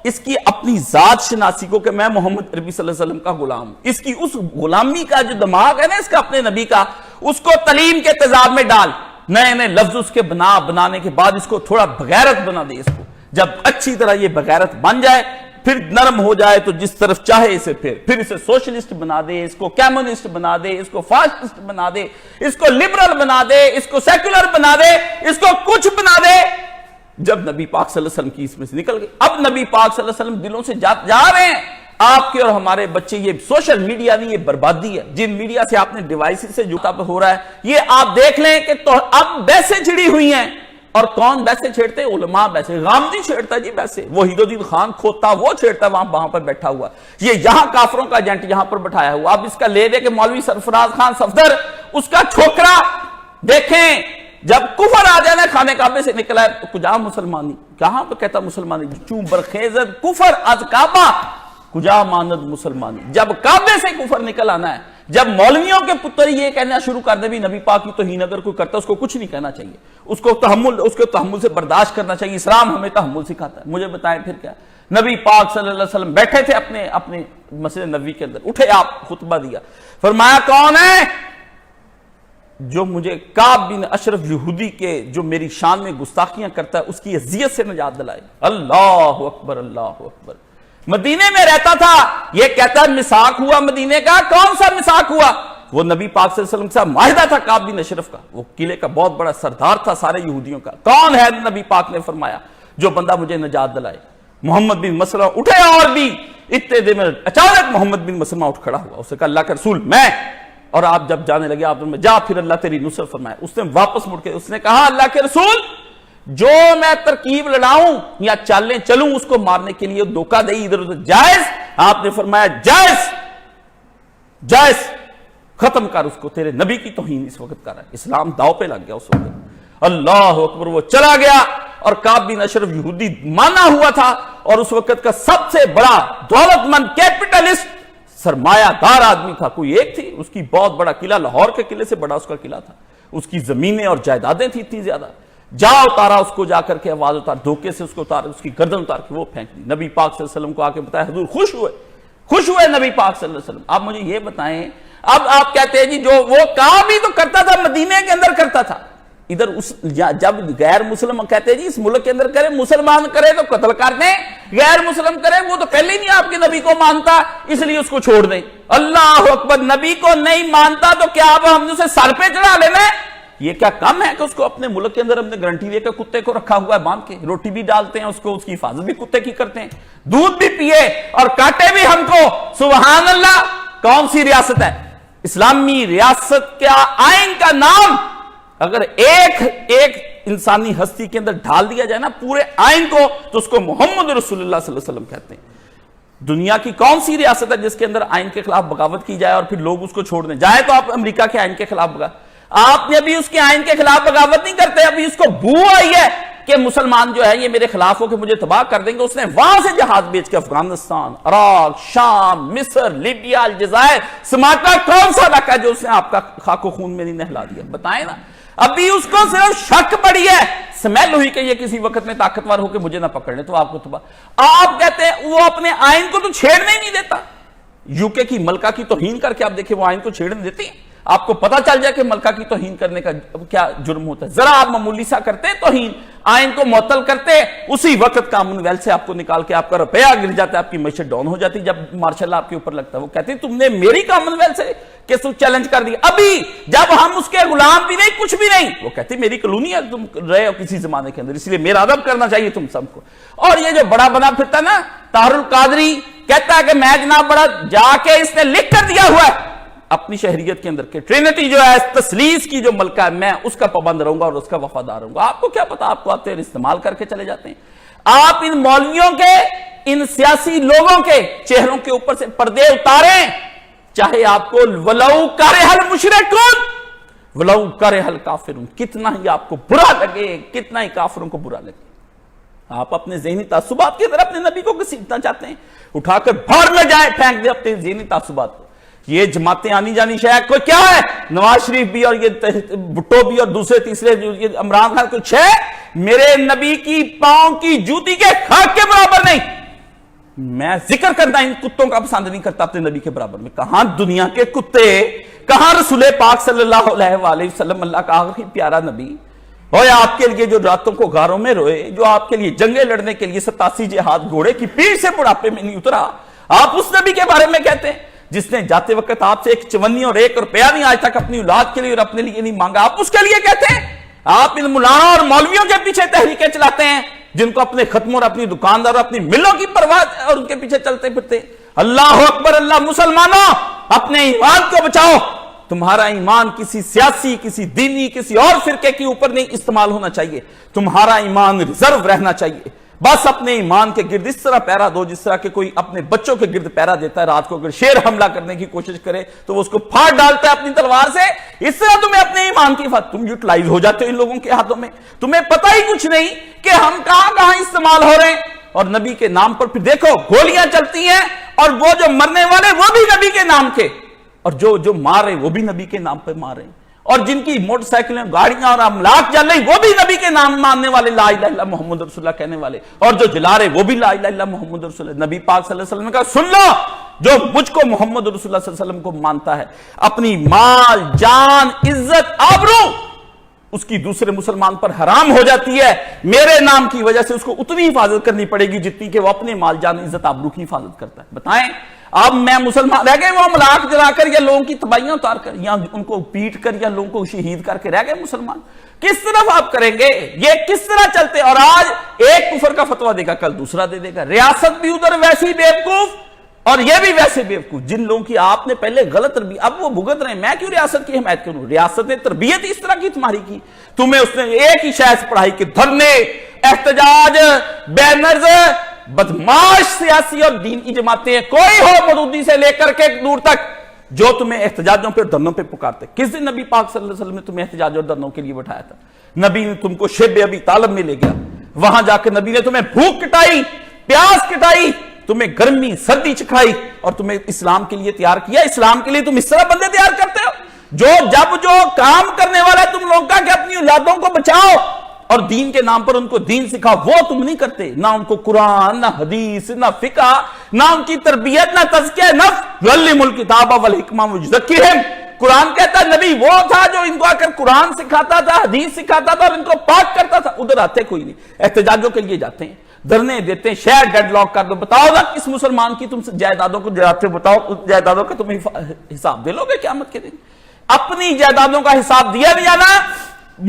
[SPEAKER 1] اس کی اپنی ذات شناسی کو کہ میں محمد عربی صلی اللہ علیہ وسلم کا غلام. اس کی اس غلامی کا جو دماغ ہے نا اس کا اپنے نبی کا, اس کو تعلیم کے تیزاب میں ڈال. نئے نئے لفظ اس کے بنانے کے بعد اس کو تھوڑا بغیرت بنا دے. اس کو جب اچھی طرح یہ بغیرت بن جائے پھر نرم ہو جائے تو جس طرف چاہے اسے پھر اسے سوشلسٹ بنا دے, اس کو کمیونسٹ بنا دے, اس کو فاسسٹ بنا دے, اس کو لبرل بنا دے, اس کو سیکولر بنا دے, اس کو کچھ بنا دے. جب نبی پاک صلی اللہ علیہ وسلم کی اس میں سے نکل گئی, اب نبی پاک صلی اللہ علیہ وسلم دلوں سے جا رہے ہیں. آپ کے اور ہمارے بچے, یہ سوشل میڈیا نہیں, یہ بربادی ہے. جن میڈیا سے آپ نے ڈیوائسز سے جو ہو رہا ہے یہ آپ دیکھ لیں کہ تو اب بحثیں چھڑی ہوئی ہیں. اور کون بحثیں چھیڑتے؟ علماء بحثیں. غامدی چھیڑتا جی بحثیں, وحید الدین خان کھوتا وہ چھیڑتا وہاں پر بیٹھا ہوا. یہ یہاں کافروں کا ایجنٹ یہاں پر بٹھایا ہوا. اب اس کا لے دے کہ مولوی سرفراز خان صفدر, اس کا چھوکرا دیکھیں جب کفر آ جانا خانہ کعبے سے نکلا ہے, کجا مسلمانی, کہاں پہ کہتا مسلمانی, چون برخیزد کفر از کعبہ کجا ماند مسلمانی. جب کعبے سے کفر نکل آنا ہے, جب مولویوں کے پتر یہ کہنا شروع کر دے بھی نبی پاک کی توہین اگر کوئی کرتا ہے اس کو کچھ نہیں کہنا چاہیے, اس کو تحمل سے برداشت کرنا چاہیے. اسلام ہمیں تحمل سکھاتا ہے. مجھے بتائیں پھر کیا. نبی پاک صلی اللہ علیہ وسلم بیٹھے تھے اپنے مسجد نبوی کے اندر, اٹھے آپ خطبہ دیا, فرمایا کون ہے جو مجھے کعب بن اشرف یہودی کے جو میری شان میں گستاخیاں کرتا ہے اس کی اذیت سے نجات دلائے. اللہ اکبر, اللہ اکبر. مدینے میں رہتا تھا, یہ کہتا ہے مساق ہوا مدینے کا. کون سا مساق ہوا؟ وہ نبی پاک صلی اللہ علیہ وسلم سے معاہدہ تھا کعب بن اشرف کا, وہ قلعے کا بہت بڑا سردار تھا سارے یہودیوں کا. کون ہے؟ نبی پاک نے فرمایا جو بندہ مجھے نجات دلائے. محمد بن مسلمہ اٹھے, اور بھی اتنے دیر میں اچانک محمد بن مسلمہ اٹھ کھڑا ہوا. اس نے کہا اللہ کے رسول میں, اور آپ جب جانے لگے آپ نے جا پھر اللہ تیری نصرت فرمائے. اس نے واپس مڑ کے اس نے کہا اللہ کے رسول جو میں ترکیب لڑاؤں یا چالیں چلوں اس کو مارنے کے لیے دھوکہ دہی ادھر ادھر جائز؟ آپ نے فرمایا جائز, جائز, ختم کر اس کو, تیرے نبی کی توہین اس وقت کر رہا ہے. اسلام داؤ پہ لگ گیا اس وقت. اللہ اکبر. وہ چلا گیا اور کعب بن اشرف یہودی مانا ہوا تھا اور اس وقت کا سب سے بڑا دولت مند کیپٹلسٹ سرمایہ دار آدمی تھا. کوئی ایک تھی, اس کی بہت بڑا قلعہ, لاہور کے قلعے سے بڑا اس کا قلعہ تھا. اس کی زمینیں اور جائیدادیں تھی اتنی زیادہ. جا اتارا اس کو, جا کر کے آواز اتار, دھوکے سے اس کو اتارا, اس کی گردن اتار کے وہ پھینک دی. نبی پاک صلی اللہ علیہ وسلم کو آ کے بتایا, حضور خوش ہوئے نبی پاک صلی اللہ علیہ وسلم. آپ مجھے یہ بتائیں, اب آپ کہتے ہیں جی جو وہ کام ہی تو کرتا تھا مدینے کے اندر کرتا تھا, ادھر جب غیر مسلم کہتے ہیں جی اس ملک کے اندر کرے, مسلمان کرے تو قتل کر دیں, غیر مسلم کرے وہ تو پہلے ہی نہیں آپ کے نبی کو مانتا اس لیے اس کو چھوڑ دیں. اللہ اکبر. نبی کو نہیں مانتا تو کیا اب ہم نے اسے سر پہ چڑھا لینا ہے؟ یہ کیا کم ہے کہ اس کو اپنے ملک کے اندر ہم نے گارنٹی دے کے کتے کو رکھا ہوا ہے باندھ کے, روٹی بھی ڈالتے ہیں اس کو, اس کی حفاظت بھی کتے کی کرتے ہیں, دودھ بھی پیے اور کاٹے بھی ہم کو. سبحان اللہ. کون سی ریاست ہے؟ اسلامی ریاست کا آئین کا نام اگر ایک انسانی ہستی کے اندر ڈال دیا جائے نا پورے آئین کو, تو اس کو محمد رسول اللہ صلی اللہ علیہ وسلم کہتے ہیں. دنیا کی کون سی ریاست ہے جس کے اندر آئین کے خلاف بغاوت کی جائے اور پھر لوگ اس کو چھوڑ دیں؟ جائے تو آپ امریکہ کے آئین کے خلاف آپ نے ابھی اس کے آئین کے خلاف بغاوت نہیں کرتے, ابھی اس کو بو آئی ہے کہ مسلمان جو ہے یہ میرے خلاف ہو کہ مجھے تباہ کر دیں گے، اس نے وہاں سے جہاز بیچ کے افغانستان، عراق، شام، مصر، لیبیا، الجزائر، سماٹا، کون سا علاقہ جو اس نے آپ کا خاک و خون میں نہیں نہلا دیا؟ بتائیں نا۔ ابھی اس کو صرف شک پڑی ہے، سمیل ہوئی کہ یہ کسی وقت میں طاقتور ہو کے مجھے نہ پکڑ لے، تو آپ کو تباہ۔ آپ کہتے ہیں وہ اپنے آئین کو تو چھیڑنے ہی نہیں دیتا۔ یو کے کی ملکہ کی توہین کر کے آپ دیکھیں وہ آئین کو چھیڑنے دیتی ہیں؟ آپ کو پتا چل جائے کہ ملکہ کی توہین کرنے کا کیا جرم ہوتا ہے۔ ذرا آپ معمولی سا کرتے توہین، آئین کو معطل کرتے، اسی وقت کامن ویلتھ سے آپ کو نکال کے آپ کا روپیہ گر جاتا ہے، آپ کی معیشت ڈاؤن ہو جاتی جب مارشل اللہ آپ کے اوپر لگتا ہے۔ وہ کہتے ہیں تم نے میری کامن ویلتھ سے کیس چیلنج کر دیا، ابھی جب ہم اس کے غلام بھی نہیں کچھ بھی نہیں، وہ کہتے ہیں میری کالونی ہے، تم رہے ہو کسی زمانے کے اندر، اس لیے میرا ادب کرنا چاہیے تم سب کو۔ اور یہ جو بڑا بنا پھرتا ہے نا طاہر القادری، کہتا ہے کہ میں جناب بڑا جا کے اس نے لکھ کر دیا ہوا ہے اپنی شہریت کے اندر کہ ٹرینٹی جو ہے تثلیث کی جو ملکہ ہے میں اس کا پابند رہوں گا اور اس کا وفادار رہوں گا۔ آپ کو کیا پتا، آپ کو آتے ہیں استعمال کر کے چلے جاتے ہیں۔ آپ ان مولویوں کے، ان سیاسی لوگوں کے چہروں کے اوپر سے پردے اتاریں، چاہے آپ کو ولو کرہ المشرکون ولو کرہ الکافرون، کتنا ہی آپ کو برا لگے، کتنا ہی کافروں کو برا لگے، آپ اپنے ذہنی تعصبات کی طرف اپنے نبی کو گھسیٹنا چاہتے ہیں، اٹھا کر بھاڑ میں جائیں، پھینک دیں اپنے ذہنی تعصبات کو۔ یہ جماعتیں آنی جانی شاید کوئی کیا ہے، نواز شریف بھی اور یہ بھٹو بھی اور دوسرے تیسرے عمران خان کچھ ہے، میرے نبی کی پاؤں کی جوتی کے خاک کے برابر نہیں۔ میں ذکر کرنا ان کتوں کا پسند نہیں کرتا اپنے نبی کے برابر میں۔ کہاں دنیا کے کتے، کہاں رسول پاک صلی اللہ علیہ وآلہ وسلم، اللہ کا آخری پیارا نبی، اور آپ کے لیے جو راتوں کو غاروں میں روئے، جو آپ کے لیے جنگیں لڑنے کے لیے 87 جہاد گھوڑے کی پیٹھ سے بڑھاپے میں نہیں اترا، آپ اس نبی کے بارے میں کہتے ہیں جس نے جاتے وقت آپ سے ایک چونی اور ایک روپیہ نہیں آج تک اپنی اولاد کے لیے اور اپنے لیے نہیں مانگا، آپ اس کے لیے کہتے ہیں؟ آپ ان ملاؤں اور مولویوں کے پیچھے تحریکیں چلاتے ہیں جن کو اپنے ختم اور اپنی دکاندار اور اپنی ملوں کی پرواہ اور ان کے پیچھے چلتے پھرتے۔ اللہ اکبر، اللہ، مسلمانوں اپنے ایمان کو بچاؤ، تمہارا ایمان کسی سیاسی، کسی دینی، کسی اور فرقے کے اوپر نہیں استعمال ہونا چاہیے، تمہارا ایمان ریزرو رہنا چاہیے۔ بس اپنے ایمان کے گرد اس طرح پیرا دو جس طرح کہ کوئی اپنے بچوں کے گرد پیرا دیتا ہے، رات کو اگر شیر حملہ کرنے کی کوشش کرے تو وہ اس کو پھاڑ ڈالتا ہے اپنی تلوار سے، اس طرح تمہیں اپنے ایمان کی حفاظت، تم یوٹیلائز ہو جاتے ہو ان لوگوں کے ہاتھوں میں، تمہیں پتہ ہی کچھ نہیں کہ ہم کہاں کہاں استعمال ہو رہے ہیں۔ اور نبی کے نام پر پھر دیکھو گولیاں چلتی ہیں، اور وہ جو مرنے والے وہ بھی نبی کے نام کے، اور جو مار رہے وہ بھی نبی کے نام پہ مار رہے ہیں، اور جن کی موٹر سائیکلیں، گاڑیاں اور املاک جل رہی وہ بھی نبی کے نام ماننے والے، لا الہ الا محمد رسول اللہ کہنے والے، اور جو جلا رہے وہ بھی لا الہ الا محمد رسول اللہ۔ نبی پاک صلی اللہ علیہ وسلم نے کہا سن لو، جو مجھ کو محمد رسول اللہ صلی اللہ علیہ وسلم کو مانتا ہے، اپنی مال، جان، عزت، آبرو اس کی دوسرے مسلمان پر حرام ہو جاتی ہے، میرے نام کی وجہ سے اس کو اتنی حفاظت کرنی پڑے گی جتنی کہ وہ اپنے مال، جان، عزت، آبرو کی حفاظت کرتا ہے۔ بتائیں اب میں مسلمان رہ گئے وہ املاک جلا کر یا لوگوں کی تباہیاں اتار کر یا ان کو پیٹ کر یا لوگوں کو شہید کر کے رہ گئے مسلمان؟ کس طرف آپ کریں گے؟ یہ کس طرح چلتے؟ اور آج ایک کفر کا فتویٰ دے گا، کل دوسرا دے دے گا، ریاست بھی ادھر ویسی بیوقوف اور یہ بھی ویسے بیوقوف، جن لوگوں کی آپ نے پہلے غلط تربیت، اب وہ بھگت رہے ہیں۔ میں کیوں ریاست کی حمایت کروں؟ ریاست نے تربیت اس طرح کی تمہاری کی، تمہیں اس نے ایک ہی شاید پڑھائی کہ دھرنے، احتجاج، بینرز، بدماش سیاسی اور دین کی جماعتیں ہیں، کوئی ہو مودودی سے لے کر کے دور تک، جو تمہیں احتجاجوں پہ دھرنوں پہ پکارتے۔ کس دن نبی پاک صلی اللہ علیہ وسلم نے تمہیں احتجاج اور دھرنوں کے لیے بٹھایا تھا؟ نبی نے تم کو شیب ابی طالب میں لے گیا، وہاں جا کے نبی نے تمہیں بھوک کٹائی، پیاس کٹائی، تمہیں گرمی سردی چکھائی اور تمہیں اسلام کے لیے تیار کیا۔ اسلام کے لیے تم اس طرح بندے تیار کرتے ہو جو کام کرنے والا ہے تم لوگوں کا کہ اپنی اولادوں کو بچاؤ اور دین کے نام پر ان کو دین سکھاؤ، وہ تم نہیں کرتے۔ نہ ان کو قرآن، نہ حدیث، نہ فقہ، نہ ان کی تربیت، نہ تزکیہ نفس، یعلم الکتاب والحکمہ ویزکیہم۔ قرآن کہتا ہے نبی وہ تھا جو ان کو آ کر قرآن سکھاتا تھا، حدیث سکھاتا تھا اور ان کو پاک کرتا تھا۔ ادھر آتے کوئی نہیں، احتجاجوں کے لیے جاتے ہیں، دھرنے دیتے ہیں، شہر ڈیڈ لاک کر دو۔ بتاؤ نا کس مسلمان کی تم جائیدادوں کو جلاتے ہو، بتاؤ اس جائیدادوں کا تم حساب دے لو گے قیامت کے دن؟ اپنی جائیدادوں کا حساب دیا نہیں جانا،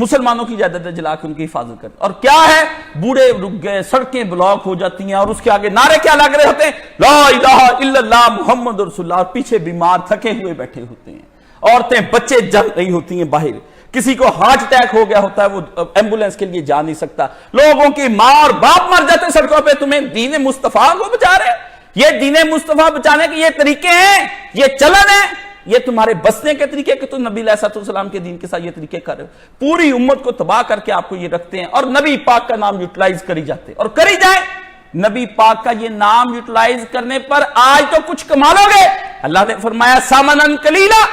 [SPEAKER 1] مسلمانوں کی جائیدادیں جلا کے ان کی حفاظت کرتے۔ اور کیا ہے، بوڑھے رک گئے، سڑکیں بلاک ہو جاتی ہیں اور اس کے آگے نعرے کیا لگ رہے ہوتے ہیں؟ لا الہ الا اللہ محمد رسول اللہ، اور پیچھے بیمار تھکے ہوئے بیٹھے ہوتے ہیں، عورتیں بچے جل رہی ہوتی ہیں باہر، کسی کو ہارٹ اٹیک ہو گیا ہوتا ہے وہ ایمبولینس کے لیے جا نہیں سکتا، لوگوں کی ماں اور باپ مر جاتے سڑکوں پہ، تمہیں دین مصطفیٰ کو بچا رہے؟ یہ دین مصطفیٰ بچانے کے یہ طریقے ہیں، یہ چلن ہے؟ یہ تمہارے بسنے کے طریقے کہ تم نبی علیہ السلام کے دین کے ساتھ یہ طریقے کر رہے ہو، پوری امت کو تباہ کر کے آپ کو یہ رکھتے ہیں اور نبی پاک کا نام یوٹیلائز کری جاتے اور کری جائے۔ نبی پاک کا یہ نام یوٹیلائز کرنے پر آج تو کچھ کمالو گے۔ اللہ نے فرمایا سامنن قلیلا،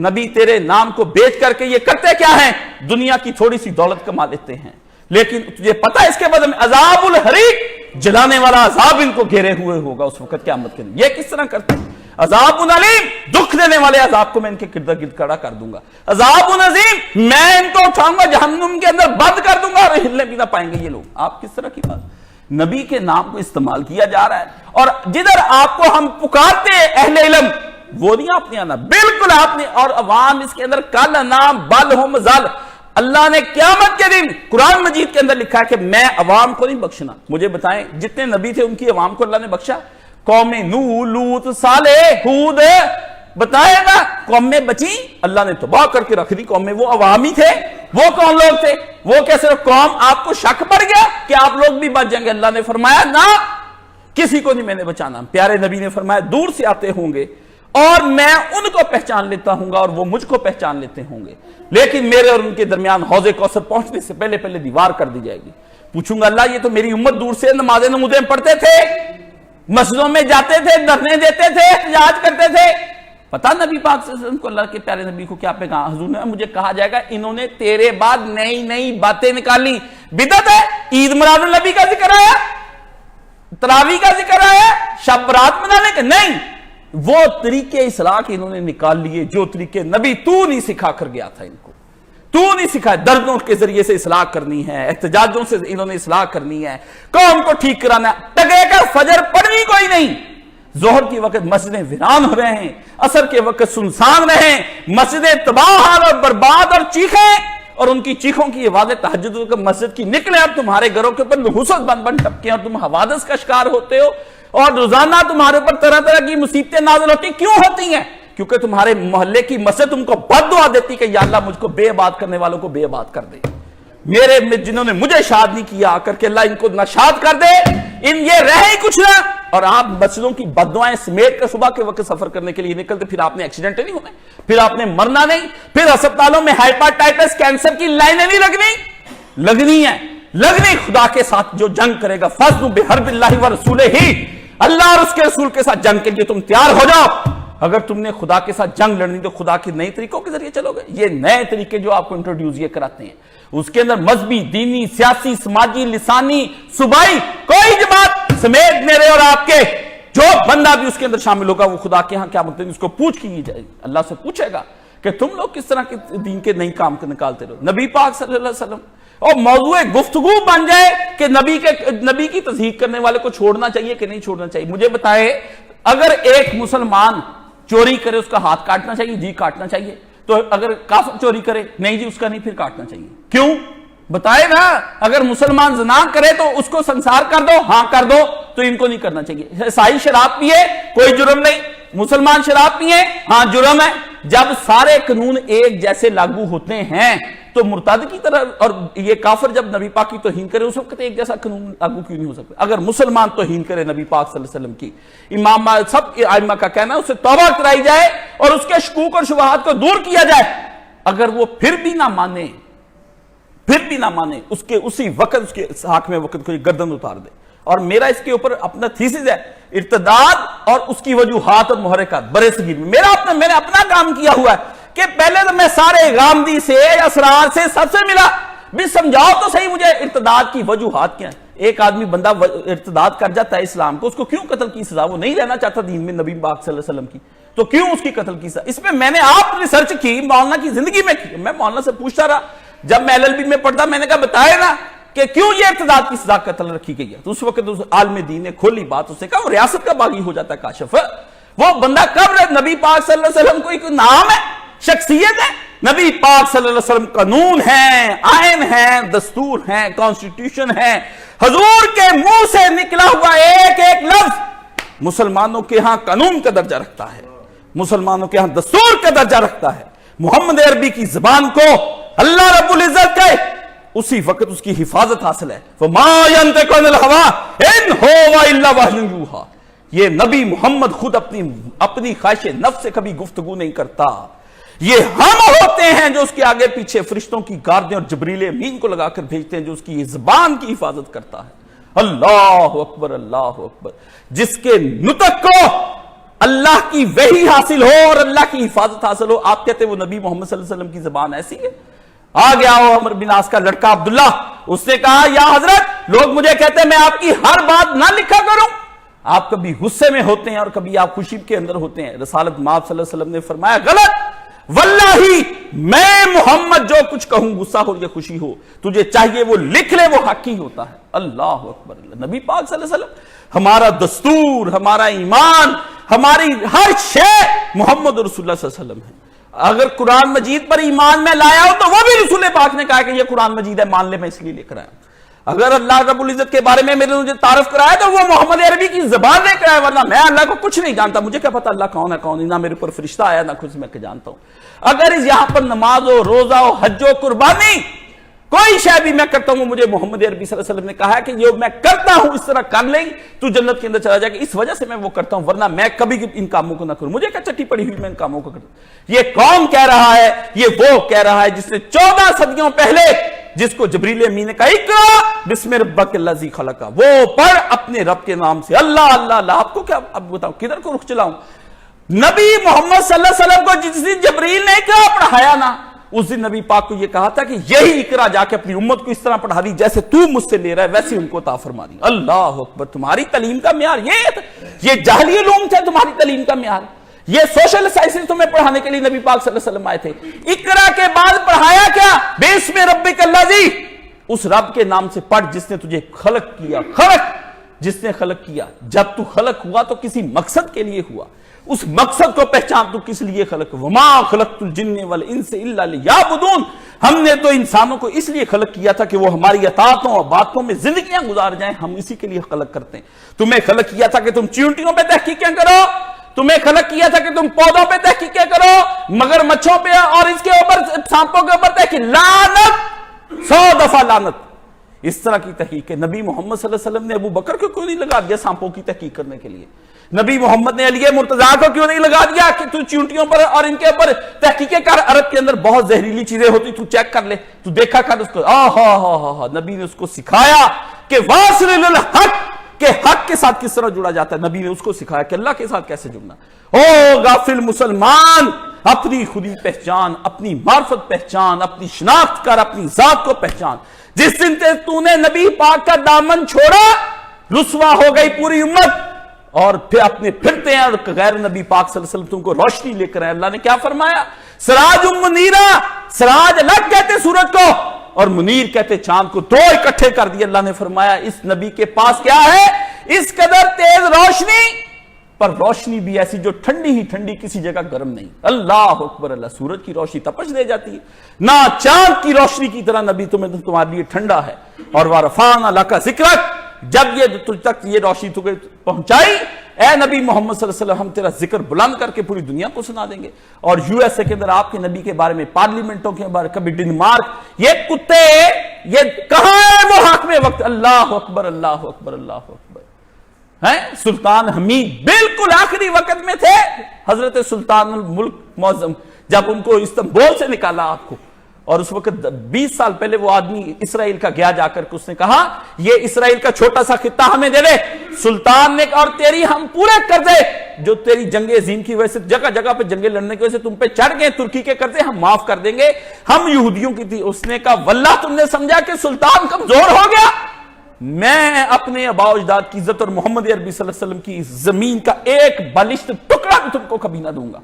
[SPEAKER 1] نبی تیرے نام کو بیچ کر کے یہ کرتے کیا ہیں؟ دنیا کی تھوڑی سی دولت کما لیتے ہیں، لیکن تجھے پتا اس کے بدلے میں عذاب الحریق، جلانے والا عذاب ان کو گھیرے ہوئے ہوگا اس وقت قیامت کے دن۔ یہ کس طرح کرتے ہیں؟ عذاب علیم، دکھ دینے والے عذاب کو میں ان کے گرد گرد کھڑا کر دوں گا۔ عذاب عظیم، میں ان کو اٹھاؤں گا جہنم کے اندر بند کر دوں گا اور ہلنے بھی نہ پائیں گے یہ لوگ۔ آپ کس طرح کی بات؟ نبی کے نام کو استعمال کیا جا رہا ہے، اور جدھر آپ کو ہم پکارتے ہیں اہل علم، وہ نہیں آپ نے آنا، بالکل آپ نے، اور عوام اس کے اندر کل نام بل ہم زل۔ اللہ نے قیامت کے دن قرآن مجید کے اندر لکھا ہے کہ میں عوام کو نہیں بخشنا۔ مجھے بتائیں جتنے نبی تھے ان کی عوام کو اللہ نے بخشا؟ قوم نوح، لوط، صالح، ہود، بتائے نا قومیں بچی؟ اللہ نے تباہ کر کے رکھ دی قومیں۔ وہ عوامی تھے، وہ کون لوگ تھے؟ وہ کیا صرف قوم؟ آپ کو شک پڑ گیا کہ آپ لوگ بھی بچ جائیں گے؟ اللہ نے فرمایا نہ، کسی کو نہیں میں نے بچانا۔ پیارے نبی نے فرمایا دور سے آتے ہوں گے اور میں ان کو پہچان لیتا ہوں گا اور وہ مجھ کو پہچان لیتے ہوں گے، لیکن میرے اور ان کے درمیان حوض کوثر پہنچنے سے پہلے پہلے دیوار کر دی جائے گی۔ پوچھوں گا اللہ یہ تو میری امت دور سے نمازیں پڑھتے تھے، مسجدوں میں جاتے تھے، دھرنے دیتے تھے، احتجاج کرتے تھے، پتہ نبی پاک صلی اللہ علیہ وسلم کو، اللہ کے پیارے نبی کو کیا پیغام؟ حضور نے مجھے کہا جائے گا انہوں نے تیرے بعد نئی نئی باتیں نکالی۔ بدعت ہے؟ عید میلاد النبی کا ذکر آیا، تراویح کا ذکر آیا، شب برات منانے کا نہیں، وہ طریقے اصلاح کے انہوں نے نکال لیے جو طریقے نبی تو نہیں سکھا کر گیا تھا ان کو، تو نہیں سکھا۔ دردوں کے ذریعے سے اصلاح کرنی ہے، احتجاجوں سے انہوں نے اصلاح کرنی ہے، قوم کو ٹھیک کرانا، ٹگے کر فجر پڑھنی کوئی نہیں۔ ظہر کے وقت مسجدیں ویران ہو رہے ہیں، عصر کے وقت سنسان رہے، مسجدیں تباہ اور برباد اور چیخیں، اور ان کی چیخوں کی آوازیں تہجد کا مسجد کی نکلے، اب تمہارے گھروں کے اوپر نحوست بن بن ٹپکیں اور تم حوادث کا شکار ہوتے ہو، اور روزانہ تمہارے اوپر طرح طرح کی مصیبتیں نازل ہوتی۔ کیوں ہوتی ہیں؟ کیونکہ تمہارے محلے کی مسجد تم کو بد دعا دیتی کہ یا اللہ مجھ کو بے عباد کرنے والوں کو بے عباد کر دے، میرے جنہوں نے مجھے شاد نہیں کیا آ کر کے اللہ ان کو نشاد کر دے، ان یہ رہے ہی کچھ نہ۔ اور آپ مسجدوں کی بد دعائیں سمیٹ کر صبح کے وقت سفر کرنے کے لیے نکلتے، پھر آپ نے ایکسیڈنٹ نہیں ہونے، پھر آپ نے مرنا نہیں، پھر ہسپتالوں میں ہائپاٹائٹس کینسر کی لائنیں نہیں لگنی ہے، لگنی خدا کے ساتھ جو جنگ کرے گا۔ فَاصْبِرْ بِحَرْبِ اللَّهِ وَرَسُولِهِ، اللہ اور اس کے رسول کے ساتھ جنگ کے لیے تم تیار ہو جاؤ۔ اگر تم نے خدا کے ساتھ جنگ لڑنی تو خدا کے نئے طریقوں کے ذریعے چلو گے۔ یہ نئے طریقے جو آپ کو انٹروڈیوس یہ کراتے ہیں، اس کے اندر مذہبی، دینی، سیاسی، سماجی، لسانی، صوبائی، کوئی جماعت سمیت میرے اور آپ کے جو بندہ بھی اس کے اندر شامل ہوگا وہ خدا کے ہاں کیا مطلب اس کو پوچھ کی جائے، اللہ سے پوچھے گا کہ تم لوگ کس طرح کے دین کے نئی کام نکالتے رہو۔ نبی پاک صلی اللہ علیہ وسلم اور موضوع گفتگو بن جائے کہ نبی کی تصدیق کرنے والے کو چھوڑنا چاہیے کہ نہیں چھوڑنا چاہیے۔ مجھے بتائے اگر ایک مسلمان چوری کرے اس کا ہاتھ کاٹنا چاہیے؟ جی کاٹنا چاہیے۔ تو اگر کافر چوری کرے؟ نہیں جی اس کا نہیں، پھر کاٹنا چاہیے۔ کیوں؟ بتائے نا۔ اگر مسلمان زنا کرے تو اس کو سنسار کر دو؟ ہاں کر دو، تو ان کو نہیں کرنا چاہیے۔ عیسائی شراب پیے؟ کوئی جرم نہیں۔ مسلمان شراب پیے؟ ہاں جرم ہے۔ جب سارے قانون ایک جیسے لاگو ہوتے ہیں تو مرتد کی طرح اور یہ کافر جب نبی پاک کی توہین کرے اس وقت ایک جیسا قانون لاگو کیوں نہیں ہو سکتا؟ اگر مسلمان توہین کرے نبی پاک صلی اللہ علیہ وسلم کی، امام سب ائمہ کا کہنا ہے اسے توبہ کرائی جائے اور اس کے شکوک اور شبہات کو دور کیا جائے۔ اگر وہ پھر بھی نہ مانے اس کے اسی وقت اس کے حاکم وقت کو گردن اتار دے۔ اور میرا اس کے اوپر اپنا تھیسس ہے، ارتداد اور اس کی وجوہات اور محرکات برے صغیر میں میں نے اپنا کام کیا ہوا ہے کہ پہلے تو میں سارے غامدی سے اسرار سے سب سے ملا بھی سمجھاؤ تو صحیح مجھے ارتداد کی وجوہات کیا ہیں۔ ایک آدمی بندہ ارتداد کر جاتا ہے اسلام کو، اس کو کیوں قتل کی سزا؟ وہ نہیں رہنا چاہتا دین میں نبی پاک صلی اللہ علیہ وسلم کی، تو کیوں اس کی قتل کی سزا؟ اس میں نے آپ ریسرچ کی، مولانا کی زندگی میں کی۔ میں مولانا سے پوچھتا رہا، جب میں LLB میں پڑھتا میں نے کہا بتائے نا کہ کیوں یہ ارتداد کی سزا قتل رکھی گئی ہے؟ تو اس وقت عالم دین نے کھولی بات، اس نے کہا وہ ریاست کا باغی ہو جاتا ہے کاشف۔ وہ بندہ کب نبی پاک صلی اللہ علیہ وسلم کو ایک نام ہے، شخصیت ہے؟ نبی پاک صلی اللہ علیہ وسلم قانون ہیں، آئین ہیں، دستور ہیں، کانسٹیٹیوشن ہیں۔ حضور کے منہ سے نکلا ہوا ایک ایک لفظ مسلمانوں کے ہاں قانون کا درجہ رکھتا ہے، مسلمانوں کے ہاں دستور کا درجہ رکھتا ہے۔ محمد عربی کی زبان کو اللہ رب العزت کے اسی وقت اس کی حفاظت حاصل ہے۔ وَمَا يَنْطِقُ عَنِ الْهَوَىٰ إِنْ هُوَ إِلَّا وَحْيٌ يُوحَىٰ۔ یہ نبی محمد خود اپنی خواہش نفس سے کبھی گفتگو نہیں کرتا، یہ ہم ہوتے ہیں جو اس کے آگے پیچھے فرشتوں کی گاردیں اور جبریل امین کو لگا کر بھیجتے ہیں جو اس کی یہ زبان کی حفاظت کرتا ہے۔ اللہ اکبر، اللہ اکبر۔ جس کے نطق کو اللہ کی وحی حاصل ہو اور اللہ کی حفاظت حاصل ہو، آپ کہتے ہیں وہ نبی محمد صلی اللہ علیہ وسلم کی زبان ایسی ہے؟ آ گیا وہ عمرو بن عاص کا لڑکا عبداللہ، اس نے کہا یا حضرت لوگ مجھے کہتے ہیں میں آپ کی ہر بات نہ لکھا کروں، آپ کبھی غصے میں ہوتے ہیں اور کبھی آپ خوشی کے اندر ہوتے ہیں۔ رسالت مآب صلی اللہ علیہ وسلم نے فرمایا غلط، واللہ میں محمد جو کچھ کہوں غصہ ہو یا خوشی ہو تجھے چاہیے وہ لکھ لے، وہ حق ہی ہوتا ہے۔ اللہ اکبر۔ نبی پاک صلی اللہ علیہ وسلم ہمارا دستور، ہمارا ایمان، ہماری ہر شے محمد رسول اللہ صلی اللہ علیہ وسلم ہے۔ اگر قرآن مجید پر ایمان میں لایا ہو تو وہ بھی رسول پاک نے کہا کہ یہ قرآن مجید ہے، مان لے، میں اس لیے لکھ رہا ہوں۔ اگر اللہ رب العزت کے بارے میں مجھے تعارف کرایا تو وہ محمد عربی کی زبان نے کرایا، ورنہ میں اللہ کو کچھ نہیں جانتا، مجھے کیا پتا اللہ کون ہے کون نہیں، نہ میرے پر فرشتہ آیا نہ کچھ میں جانتا ہوں۔ اگر یہاں پر نماز ہو، روزہ ہو، حج و قربانی، کوئی شے بھی میں کرتا ہوں، مجھے محمد عربی صلی اللہ علیہ وسلم نے کہا ہے کہ یہ میں کرتا ہوں اس طرح کر لیں تو جنت کے اندر چلا جائے گا، اس وجہ سے میں وہ کرتا ہوں، ورنہ میں کبھی ان کاموں کو نہ کروں، مجھے کیا چٹی پڑی ہوئی میں ان کاموں کو کرتا ہوں۔ یہ کون کہہ رہا ہے؟ یہ وہ کہہ رہا ہے جس نے 14 صدیوں پہلے جس کو جبریل امین نے کہا اقرا بسم ربک الذی خلق، وہ پڑھ اپنے رب کے نام سے۔ اللہ اللہ اللہ، آپ کو کیا اب بتاؤں کدھر کو رخ چلاؤں؟ نبی محمد صلی اللہ علیہ وسلم کو جس دن جبریل نے اقرا پڑھایا نا، اس دن نبی پاک کو یہ کہا تھا کہ یہی اقرا جا کے اپنی امت کو اس طرح پڑھا دی جیسے تو مجھ سے لے رہا ہے، ویسے ان کو عطا فرما دی۔ اللہ اکبر۔ تمہاری تعلیم کا معیار یہ جاہلی علوم تھے تمہاری تعلیم کا معیار، یہ سوشل سائنسز تمہیں پڑھانے کے لیے نبی پاک صلی اللہ علیہ وسلم آئے تھے۔ اقرا کے بعد پڑھایا کیا؟ بسم ربک الذی، اس رب کے نام سے پڑھ جس نے تجھے خلق کیا۔ جس نے خلق کیا، جب تو خلق ہوا تو کسی مقصد کے لیے ہوا، اس مقصد کو پہچان تو کس لیے خلق۔ وما خلقت الجن والانس الا لیعبدون، ہم نے تو انسانوں کو اس لیے خلق کیا تھا کہ وہ ہماری اطاعتوں اور باتوں میں زندگیاں گزار جائیں، ہم اسی کے لیے خلق کرتے ہیں۔ تمہیں خلق کیا تھا کہ تم چیونٹیوں پہ تحقیقیں کرو، تمہیں خلق کیا تھا کہ تم پودوں پہ تحقیقیں کرو، مگر مچھوں پہ اور اس کے اوپر سانپوں کے اوپر تحقیق، لعنت، 100 دفعہ لعنت۔ اس طرح کی تحقیق ہے۔ نبی محمد صلی اللہ علیہ وسلم نے ابو بکر کو کیوں نہیں لگا دیا سانپوں کی تحقیق کرنے کے لیے؟ نبی محمد نے علی مرتضیٰ کو کیوں نہیں لگا دیا کہ تو چیونٹیوں پر اور ان کے اوپر تحقیقیں کر، عرب کے اندر بہت زہریلی چیزیں ہوتی، تو چیک کر لے، تو دیکھا کر اس کو۔ نبی نے اس کو سکھایا کہ واصل الحق، کہ حق کے ساتھ کس طرح جڑا جاتا ہے، نبی نے اس کو سکھایا کہ اللہ کے ساتھ کیسے جڑنا۔ او غافل مسلمان، اپنی خودی پہچان، اپنی معرفت پہچان، اپنی شناخت کر، اپنی ذات کو پہچان۔ جس دن تو نے نبی پاک کا دامن چھوڑا، رسوا ہو گئی پوری امت، اور پھر اپنے پھرتے ہیں اور غیر نبی پاک صلی اللہ علیہ وسلم تم کو روشنی لے کر آئے۔ اللہ نے کیا فرمایا؟ سراج منیرہ، سراج الگ کہتے سورج کو اور منیر کہتے چاند کو، دو اکٹھے کر دیے۔ اللہ نے فرمایا اس نبی کے پاس کیا ہے؟ اس قدر تیز روشنی، پر روشنی بھی ایسی جو ٹھنڈی ہی ٹھنڈی، کسی جگہ گرم نہیں۔ اللہ اکبر۔ اللہ، سورج کی روشنی تپش دے جاتی ہے، نہ چاند کی روشنی کی طرح نبی تمہارے لیے ٹھنڈا ہے۔ اور وَرَفَعْنَا لَكَ ذِكْرَكَ، جب یہ تجھ تک یہ روشنی تجھے پہنچائی، اے نبی محمد صلی اللہ علیہ وسلم ہم تیرا ذکر بلند کر کے پوری دنیا کو سنا دیں گے۔ اور یو ایس اے کے اندر آپ کے نبی کے بارے میں، پارلیمنٹوں کے بارے، کبھی ڈنمارک، یہ کتے، یہ کہاں ہے وہ حاکم وقت؟ اللہ اکبر، اللہ اکبر، اللہ اکبر۔ سلطان حمید بالکل آخری وقت میں تھے، حضرت سلطان الملک معظم، جب ان کو استنبول سے نکالا آپ کو، اور اس وقت 20 سال پہلے وہ آدمی اسرائیل کا گیا جا کر کے اس نے کہا یہ اسرائیل کا چھوٹا سا خطہ ہمیں دے دے۔ سلطان نے کہا اور تیری ہم پورے قرضے جو تیری جنگ عظیم کی وجہ سے جگہ جگہ پہ جنگیں لڑنے کی وجہ سے تم پہ چڑھ گئے، ترکی کے قرضے ہم معاف کر دیں گے، ہم یہودیوں کی تھی۔ اس نے کہا واللہ تم نے سمجھا کہ سلطان کمزور ہو گیا، میں اپنے آباء و اجداد کی عزت اور محمد عربی صلی اللہ علیہ وسلم کی زمین کا ایک بالشت ٹکڑا بھی تم کو کبھی نہ دوں گا۔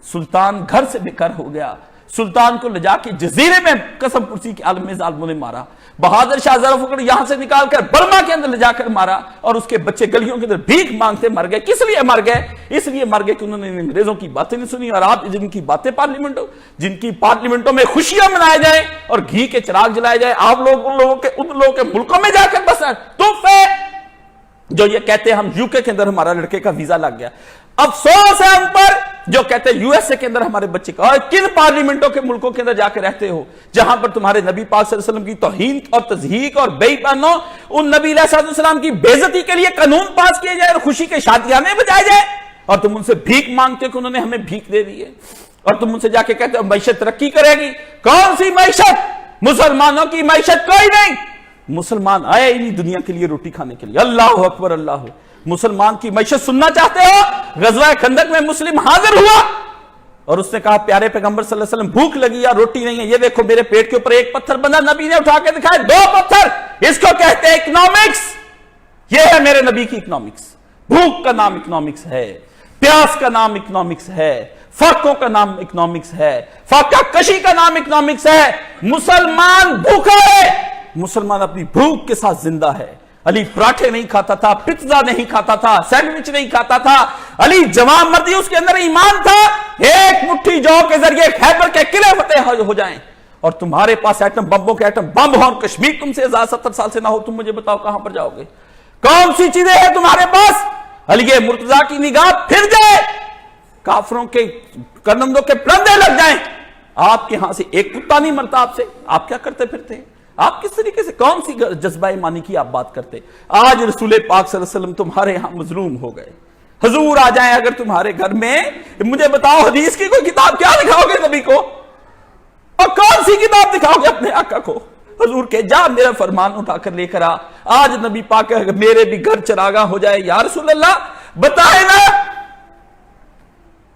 [SPEAKER 1] سلطان گھر سے بے گھر ہو گیا، سلطان کو لے جا کے جزیرے میں قسم پرسی کے عالم میں ظالموں نے مارا۔ بہادر شاہ ظفر یہاں سے نکال کر برما کے اندر لے جا کر مارا، اور اس کے بچے گلیوں کے اندر بھیک مانگتے مر گئے۔ کس لیے مر گئے؟ اس لیے مر گئے کہ انہوں نے انگریزوں کی باتیں نہیں سنی، اور آپ جن کی باتیں جن کی پارلیمنٹوں میں خوشیاں منائے جائیں اور گھی کے چراغ جلائے جائیں، آپ لوگ ان لوگوں کے ملکوں میں جا کر بس تحفے جو یہ کہتے ہیں ہم یو کے اندر ہمارا لڑکے کا ویزا لگ گیا۔ افسوس ہے ہم پر جو کہتے ہیں یو ایس اے کے اندر ہمارے بچے کا، اور کن پارلیمنٹوں کے ملکوں کے اندر جا کے رہتے ہو جہاں پر تمہارے نبی پاک صلی اللہ علیہ وسلم کی توہین اور تضحیق اور بے ایمانوں، ان نبی علیہ السلام کی بے عزتی کے لیے قانون پاس کیے جائے اور خوشی کے شادیانے بجائے جائے، اور تم ان سے بھیک مانگتے ہو کہ انہوں نے ہمیں بھیک دے دی ہے، اور تم ان سے جا کے کہتے ہو معیشت ترقی کرے گی۔ کون سی معیشت؟ مسلمانوں کی معیشت کوئی نہیں۔ مسلمان آئے ہی نہیں دنیا کے لیے روٹی کھانے کے لیے۔ اللہ اکبر، اللہ۔ مسلمان کی معیشت سننا چاہتے ہو؟ غزوہ خندق میں مسلم حاضر ہوا اور اس نے کہا پیارے پیغمبر صلی اللہ علیہ وسلم بھوک لگی یا روٹی نہیں ہے، یہ دیکھو میرے پیٹ کے اوپر ایک پتھر بندہ، نبی نے اٹھا کے دکھائے 2 پتھر، اس کو کہتے ہیں اکنامکس۔ یہ ہے میرے نبی کی اکنامکس۔ بھوک کا نام اکنامکس ہے، پیاس کا نام اکنامکس ہے، فاقوں کا نام اکنامکس ہے، فاقہ کشی کا نام اکنامکس ہے۔ مسلمان بھوکا ہے، مسلمان اپنی بھوک کے ساتھ زندہ ہے۔ علی پراٹھے نہیں کھاتا تھا، پتزا نہیں کھاتا تھا، سینڈوچ نہیں کھاتا تھا۔ علی جوان مردی، اس کے اندر ایمان تھا، ایک مٹھی جو کے ذریعے خیبر کے قلعے فتح ہو جائیں، اور تمہارے پاس ایٹم بمبوں کے ایٹم بم ہو اور کشمیر تم سے 70 سال سے نہ ہو، تم مجھے بتاؤ کہاں پر جاؤ گے؟ کون سی چیزیں ہیں تمہارے پاس؟ علی مرتضیٰ کی نگاہ پھر جائے، کافروں کے کنندوں کے پرندے لگ جائیں، آپ کے ہاں سے ایک کتا نہیں مرتا آپ سے، آپ کیا کرتے پھرتے ہیں؟ آپ کس طریقے سے، کون سی جذبہ ایمانی کی آپ بات کرتے؟ آج رسول پاک صلی اللہ علیہ وسلم تمہارے ہاں مظلوم ہو گئے۔ حضور آ جائیں اگر تمہارے گھر میں، مجھے بتاؤ حدیث کی کوئی کتاب کیا دکھاؤ گے نبی کو؟ اور کون سی کتاب دکھاؤ گے اپنے آقا کو؟ حضور کے جا میرا فرمان اٹھا کر لے کر آ۔ آج نبی پاک میرے بھی گھر چراغاں ہو جائے، یا رسول اللہ بتائے نا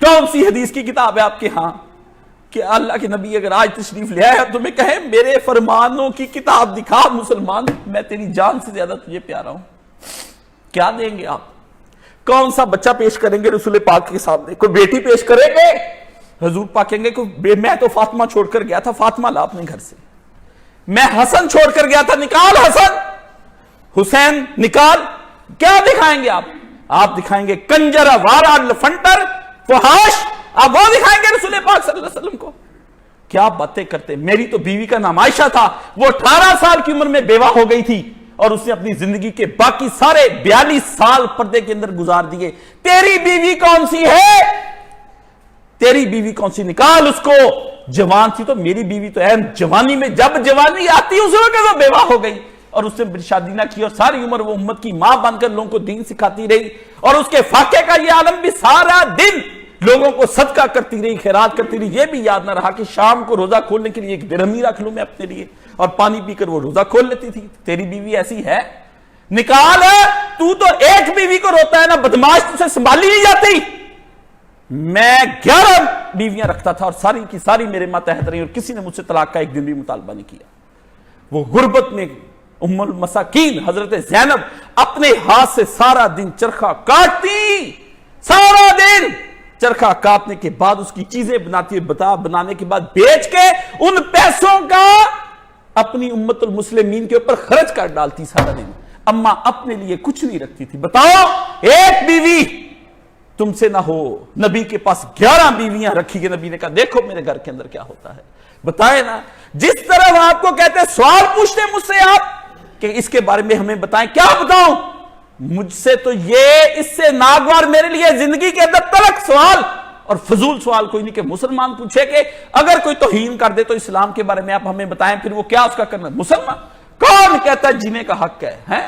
[SPEAKER 1] کون سی حدیث کی کتاب ہے آپ کے ہاں کہ اللہ کے نبی اگر آج تشریف لے آئے تو میں کہے میرے فرمانوں کی کتاب دکھا مسلمان، میں تیری جان سے زیادہ تجھے پیارا ہوں۔ کیا دیں گے آپ؟ کون سا بچہ پیش کریں گے رسول پاک کے سامنے؟ کوئی بیٹی پیش کریں گے؟ حضور پاک کہیں گے میں تو فاطمہ چھوڑ کر گیا تھا، فاطمہ لا اپنے گھر سے۔ میں حسن چھوڑ کر گیا تھا، نکال حسن، حسین نکال۔ کیا دکھائیں گے آپ؟ آپ دکھائیں گے کنجر، وارا، لفنٹر، فحاش، آپ وہ دکھائیں گے رسول پاک صلی اللہ علیہ وسلم کو؟ کیا باتیں کرتے۔ میری تو بیوی کا نام عائشہ تھا، وہ 18 سال کی عمر میں بیوہ ہو گئی تھی اور اس نے اپنی زندگی کے باقی سارے 42 سال پردے کے اندر گزار دیے۔ تیری بیوی کون سی ہے؟ تیری بیوی کون سی؟ نکال اس کو۔ جوان تھی تو میری بیوی تو ہے جوانی میں، جب جوانی آتی اس وقت وہ بیوہ ہو گئی اور اس نے شادی نہ کی، اور ساری عمر وہ امت کی ماں بن کر لوگوں کو دین سکھاتی رہی، اور اس کے فاقے کا یہ عالم بھی سارا دن لوگوں کو صدقہ کرتی رہی، خیرات کرتی رہی۔ یہ بھی یاد نہ رہا کہ شام کو روزہ کھولنے کے لیے ایک درہمی رکھ لوں میں اپنے لیے، اور پانی پی کر وہ روزہ کھول لیتی تھی۔ تیری بیوی ایسی ہے؟ نکال۔ تو ایک بیوی کو روتا ہے نا بدماش، تجھے سنبھالی نہیں جاتی۔ میں 11 بیویاں رکھتا تھا اور ساری کی ساری میرے ماتحت رہی، اور کسی نے مجھ سے طلاق کا ایک دن بھی مطالبہ نہیں کیا۔ وہ غربت میں ام المساکین حضرت زینب اپنے ہاتھ سے سارا دن چرخہ کاٹتی، سارا دن چرخہ کاٹنے کے بعد اس کی چیزیں بناتی، بنانے کے بعد بیچ کے ان پیسوں کا اپنی امت المسلمین کے اوپر خرچ کر ڈالتی سارا دن۔ اما اپنے لیے کچھ نہیں رکھتی تھی۔ بتاؤ ایک بیوی تم سے نہ ہو، نبی کے پاس 11 بیویاں رکھی گئی۔ نبی نے کہا دیکھو میرے گھر کے اندر کیا ہوتا ہے، بتائے نا۔ جس طرح آپ کو کہتے ہیں سوال پوچھتے مجھ سے آپ کہ اس کے بارے میں ہمیں بتائیں، کیا بتاؤں؟ مجھ سے تو یہ اس سے ناگوار میرے لیے زندگی کے اندر تلک سوال اور فضول سوال کوئی نہیں کہ مسلمان پوچھے کہ اگر کوئی توہین کر دے تو اسلام کے بارے میں آپ ہمیں بتائیں، پھر وہ کیا اس کا کرنا؟ مسلمان کون کہتا ہے جینے کا حق ہے؟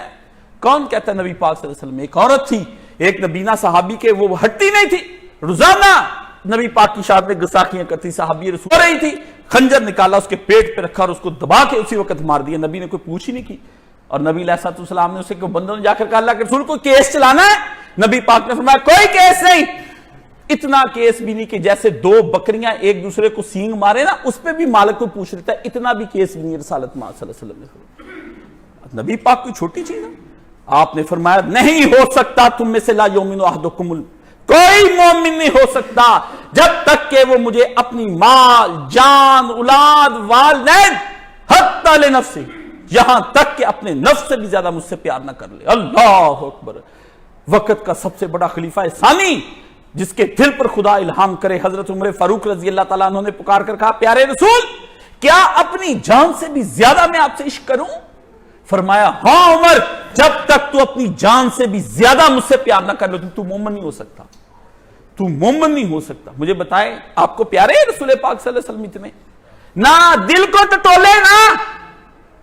[SPEAKER 1] کون کہتا ہے؟ نبی پاک صلی اللہ علیہ وسلم ایک عورت تھی، ایک نبینا صحابی کے، وہ ہٹتی نہیں تھی، روزانہ نبی پاک کی شان میں گستاخیاں کرتی، صحابی رسول ہو رہی تھی، خنجر نکالا اس کے پیٹ پہ رکھا اور اس کو دبا کے اسی وقت مار دیا۔ نبی نے کوئی پوچھ ہی نہیں کی، اور نبی علیہ السلام نے اسے بندوں نے جا کر کہا اللہ کے رسول کو کیس چلانا ہے؟ نبی پاک نے فرمایا کوئی کیس نہیں۔ اتنا کیس بھی نہیں کہ جیسے 2 بکریاں ایک دوسرے کو سینگ مارے نا، اس پہ بھی مالک کو پوچھ لیتا ہے، اتنا بھی کیس بھی نہیں رسالت ماں صلی اللہ علیہ وسلم نے۔ نبی پاک کوئی چھوٹی چیز ہے؟ آپ نے فرمایا نہیں ہو سکتا تم میں سے لا یؤمن احدکم، کوئی مومن نہیں ہو سکتا جب تک کہ وہ مجھے اپنی مال، جان، اولاد، والدین، حتی لنفسی، یہاں تک کہ اپنے نفس سے بھی زیادہ مجھ سے پیار نہ کر لے۔ اللہ اکبر۔ وقت کا سب سے بڑا خلیفہ ثانی جس کے دل پر خدا الہام کرے، حضرت عمر فاروق رضی اللہ تعالیٰ عنہ نے پکار کر کہا پیارے رسول کیا اپنی جان سے بھی زیادہ میں آپ سے عشق کروں؟ فرمایا ہاں عمر، جب تک تو اپنی جان سے بھی زیادہ مجھ سے پیار نہ کر لو تو مومن نہیں ہو سکتا۔ تو مومن نہیں ہو سکتا. مجھے بتائیں آپ کو پیارے رسول پاک صلی اللہ علیہ وسلم اتنے؟ نہ دل کو ٹٹولے، نہ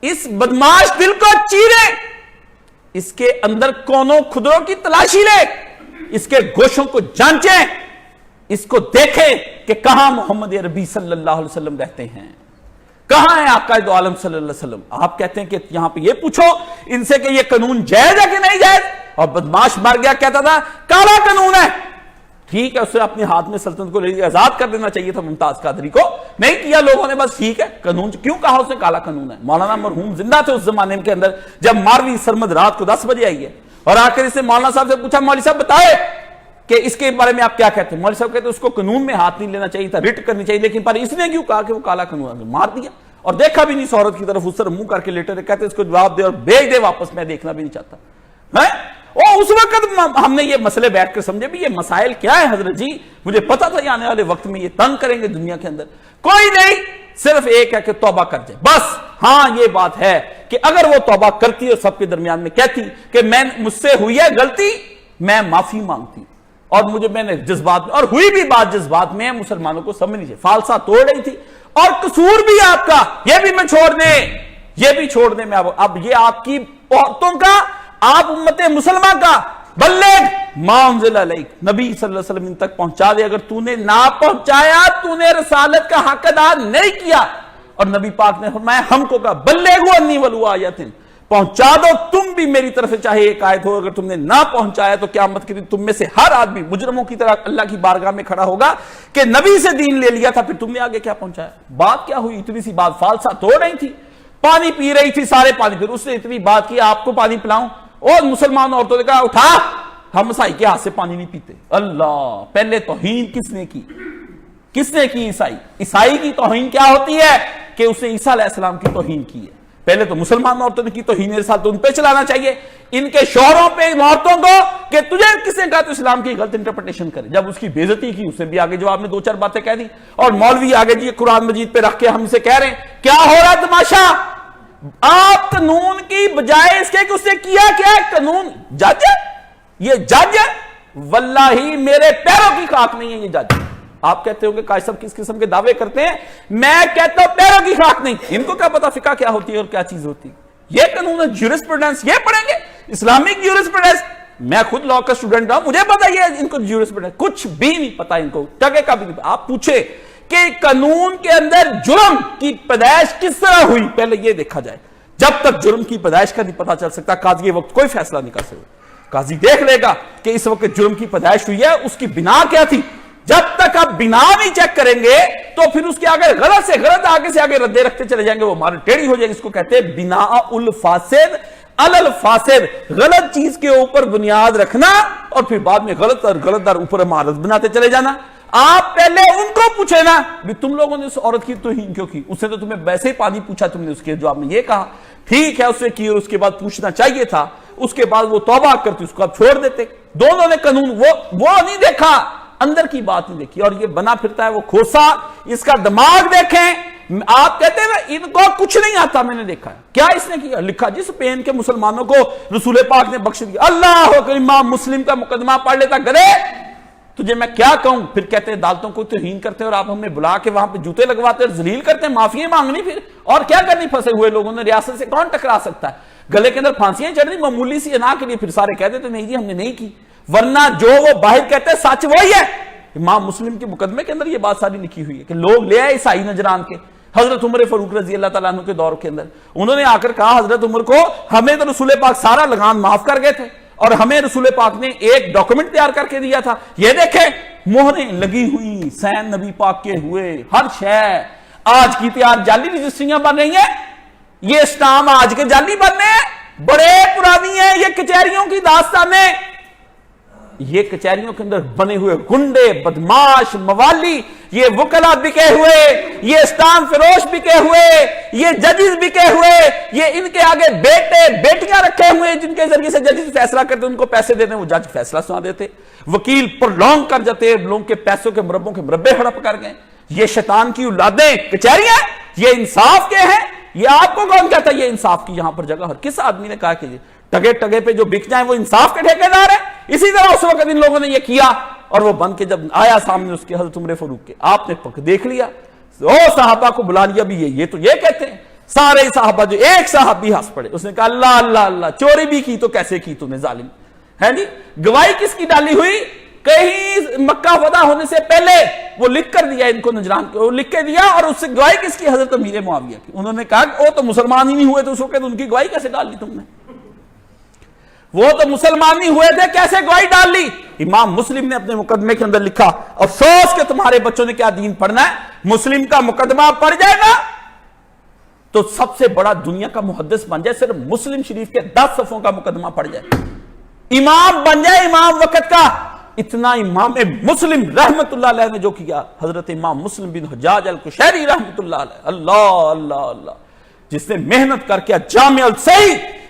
[SPEAKER 1] اس بدماش دل کو چیرے، اس کے اندر کونوں خدروں کی تلاشی لے، اس کے گوشوں کو جانچیں، اس کو دیکھیں کہ کہاں محمد عربی صلی اللہ علیہ وسلم رہتے ہیں، کہاں ہے آقا دو عالم صلی اللہ علیہ وسلم. آپ کہتے ہیں کہ یہاں پہ یہ پوچھو ان سے کہ یہ قانون جائز ہے کہ نہیں جائز، اور بدماش مر گیا کہتا تھا کالا قانون ہے. ٹھیک ہے، اسے اپنے ہاتھ میں سلطنت کو لے آزاد کر دینا چاہیے تھا ممتاز قادری کو، نہیں کیا لوگوں نے، بس ٹھیک ہے قانون. کیوں کہا اس نے کالا قانون ہے؟ مولانا مرحوم زندہ تھے اس زمانے کے اندر جب 12ویں سرمد رات کو 10 بجے آئی ہے، اور آ کر اس نے مولانا صاحب سے پوچھا مولوی صاحب بتائے کہ اس کے بارے میں آپ کیا کہتے ہیں؟ مولوی صاحب کہتے ہیں اس کو قانون میں ہاتھ نہیں لینا چاہیے تھا، رٹ کرنی چاہیے، لیکن پر اس نے کیوں کہا کہ وہ کالا قانون ہے؟ مار دیا اور دیکھا بھی نہیں اس عورت کی طرف، اس طرح منہ کر کے لیٹے رہے، کہتے اس کو جواب دے اور بھیج دے واپس، میں دیکھنا بھی نہیں چاہتا. اس وقت ہم نے یہ مسئلے بیٹھ کر سمجھے بھی یہ مسائل کیا ہے حضرت جی، مجھے پتا تھا یہ آنے والے وقت میں یہ تنگ کریں گے دنیا کے اندر. کوئی نہیں، صرف ایک ہے کہ توبہ کر جائے بس. ہاں یہ بات ہے کہ اگر وہ توبہ کرتی اور سب کے درمیان میں کہتی کہ مجھ سے ہوئی ہے غلطی، میں معافی مانگتی ہوں، اور میں نے جذبات میں، اور ہوئی بھی بات جذبات میں، مسلمانوں کو سمجھنی چاہیے، فالسا توڑ رہی تھی، اور قصور بھی آپ کا، یہ بھی میں چھوڑ دیں میں اب یہ آپ کی عورتوں کا، آپ امت مسلمہ کا بلغ ما انزل علیک، نبی صلی اللہ علیہ وسلم ان تک پہنچا دے. اگر تو نے نہ پہنچایا تو نے رسالت کا حق ادا نہیں کیا. اور نبی پاک نے فرمایا ہم کو کہا بلغوا انی ولو آیۃ، پہنچا دو تم بھی میری طرف سے چاہے ایک آیت ہو. اگر تم نے نہ پہنچایا تو قیامت کے دن تم میں سے ہر آدمی مجرموں کی طرح اللہ کی بارگاہ میں کھڑا ہوگا کہ نبی سے دین لے لیا تھا پھر تم نے آگے کیا پہنچایا. بات کیا ہوئی؟ اتنی سی بات، فالسا توڑ رہی تھی، پانی پی رہی تھی سارے پانی، پھر اس نے اتنی بات کی آپ کو پانی پلاؤں. اور مسلمان عورتوں نے کہا اٹھا، ہم عیسائی کے ہاتھ سے پانی نہیں پیتے. اللہ، پہلے توہین کس نے کی؟ عیسائی کی توہین کیا ہوتی ہے کہ اس نے عیسیٰ علیہ السلام کی توہین کی ہے. پہلے تو مسلمان عورتوں نے کی توہین، رسالت تو ان پہ چلانا چاہیے، ان کے شوہروں پہ، عورتوں کو، کہ تجھے کس نے کہا تو اسلام کی غلط انٹرپریٹیشن کرے. جب اس کی بے عزتی کی اس نے بھی آگے جواب میں 2-4 باتیں کہہ دی، اور مولوی آگے جی قرآن مجید پہ رکھ کے ہم سے کہہ رہے ہیں کیا ہو رہا ہے تماشا. آپ قانون کی بجائے اس کے کہ اس نے کیا کیا ہے، قانون جج ہے، یہ جج ہے، واللہ میرے پیروں کی خاک نہیں ہے یہ جج. آپ کہتے ہو کہ قائد صاحب کس قسم کے دعوے کرتے ہیں، میں کہتا ہوں پیروں کی خاک نہیں. ان کو کیا پتا فقہ کیا ہوتی ہے اور کیا چیز ہوتی ہے. یہ قانون ہے، جیورسپروڈنس یہ پڑھیں گے، اسلامک جیورسپروڈنس. میں خود لاء کا اسٹوڈنٹ ہوں، مجھے پتا یہ ان کو جیورسپروڈنس کچھ بھی نہیں پتا، ان کو ٹگے کا بھی نہیں. آپ پوچھے کہ قانون کے اندر جرم کی پیدائش کس طرح ہوئی، پہلے یہ دیکھا جائے. جب تک جرم کی پیدائش کا نہیں پتا چل سکتا قاضی وقت کوئی فیصلہ نہیں کر سکتا. قاضی دیکھ لے گا کہ اس وقت جرم کی پیدائش ہوئی ہے، اس کی بنا کیا تھی. جب تک آپ بنا نہیں چیک کریں گے تو پھر اس کے آگے غلط سے غلط آگے سے آگے ردے رکھتے چلے جائیں گے، وہ ہمارے ٹیڑھی ہو جائے گی. اس کو کہتے ہیں بنا الفاسد علی الفاسد، غلط چیز کے اوپر بنیاد رکھنا اور پھر بعد میں غلط اور غلط در اوپر عمارت بناتے چلے جانا. آپ پہلے ان کو پوچھے نا بھی تم لوگوں نے اس عورت کی توہین کیوں کی. اس نے تو تمہیں ویسے ہی پانی پوچھا، تم نے اس کے جواب میں یہ کہا ٹھیک ہے اس نے کی، اور اس کے بعد پوچھنا چاہیے تھا، اس کے بعد وہ توبہ کرتی، اس کو آپ چھوڑ دیتے. دونوں نے قانون وہ نہیں دیکھا، اندر کی بات نہیں دیکھی، اور یہ بنا پھرتا ہے وہ کھوسا. اس کا دماغ دیکھیں. آپ کہتے ہیں نا ان کو کچھ نہیں آتا، میں نے دیکھا ہے. کیا اس نے کیا لکھا؟ جس اسپین کے مسلمانوں کو رسول پاک نے بخش دیا، اللہ اکبر، امام مسلم کا مقدمہ پڑھ لیتا. گرے تجھے میں کیا کہوں. پھر کہتے ہیں عدالتوں کو توہین کرتے ہیں اور آپ ہمیں بلا کے وہاں پہ جوتے لگواتے اور ذلیل کرتے ہیں، معافی مانگنی پھر اور کیا کرنی. پھنسے ہوئے لوگوں نے ریاست سے کون ٹکرا سکتا ہے. گلے کے اندر پھانسیاں چڑھ رہی معمولی سی انا کے لیے، پھر سارے کہہ دیتے نہیں جی ہم نے نہیں کی، ورنہ جو وہ باہر کہتے ہیں سچ وہی ہے. امام مسلم کے مقدمے کے اندر یہ بات ساری لکھی ہوئی ہے کہ لوگ لے آئے عیسائی نجران کے حضرت عمر فاروق رضی اللہ تعالیٰ عنہ کے دور کے اندر. انہوں نے آ کر کہا حضرت عمر کو ہمیں تو رسول پاک سارا لگان معاف کر گئے تھے، اور ہمیں رسول پاک نے ایک ڈاکومنٹ تیار کر کے دیا تھا، یہ دیکھیں مہریں لگی ہوئی سین نبی پاک کے ہوئے، ہر شے آج کی تیار جعلی رجسٹریاں بن رہی ہیں. یہ اسٹام آج کے جعلی بننے ہیں، بڑے پرانی ہیں یہ کچہریوں کی داستانیں. یہ کچہریوں کے اندر بنے ہوئے گنڈے، بدماش، موالی، یہ وکلا بکے ہوئے، یہ اسٹام فروش بکے ہوئے، یہ ججز بکے ہوئے، یہ ان کے آگے بیٹے بیٹیاں رکھے ہوئے جن کے ذریعے سے ججز فیصلہ کرتے، ان کو پیسے دیتے، وہ جج فیصلہ سنا دیتے، وکیل پرلونگ کر جاتے، لوگوں کے پیسوں کے مربوں کے مربے ہڑپ کر گئے. یہ شیطان کی اولادیں کچہریاں، یہ انصاف کے ہیں. یہ آپ کو کون کہتا ہے یہ انصاف کی یہاں پر جگہ؟ ہر کس آدمی نے کہا کہ ٹگے ٹگے پہ جو بک جائیں وہ انصاف کے ٹھیکیدار ہیں؟ اسی طرح اس وقت ان لوگوں نے یہ کیا اور وہ بن کے جب آیا سامنے اس کے حضرت عمر فاروق کے، آپ نے دیکھ لیا، صحابہ کو بلا لیا بھی یہ تو یہ کہتے ہیں، سارے صحابہ جو ایک صحابی ہنس پڑے، اس نے کہا اللہ اللہ اللہ، چوری بھی کی تو کیسے کی تو نے ظالم، ہے نہیں؟ گواہی کس کی ڈالی ہوئی؟ کہیں مکہ فتح ہونے سے پہلے وہ لکھ کر دیا ان کو نجران کو، لکھ کے دیا، اور اس سے گواہی کس کی؟ حضرت امیر معاویہ کی۔ انہوں نے کہا کہ وہ تو مسلمان ہی نہیں ہوئے، تو اس وقت ان کی گواہی کیسے ڈال لی تم نے؟ وہ تو مسلمان نہیں ہوئے تھے، کیسے گواہی ڈال لی؟ امام مسلم نے اپنے مقدمے کے اندر لکھا، افسوس کہ تمہارے بچوں نے کیا دین پڑھنا ہے، مسلم کا مقدمہ پڑھ جائے گا تو سب سے بڑا دنیا کا محدث بن جائے، صرف مسلم شریف کے 10 صفوں کا مقدمہ پڑھ جائے، امام بن جائے، امام وقت کا۔ اتنا امام مسلم رحمت اللہ علیہ نے جو کیا، حضرت امام مسلم بن حجاج القشیری رحمت اللہ علیہ، اللہ اللہ اللہ، جس نے محنت کر کے جامع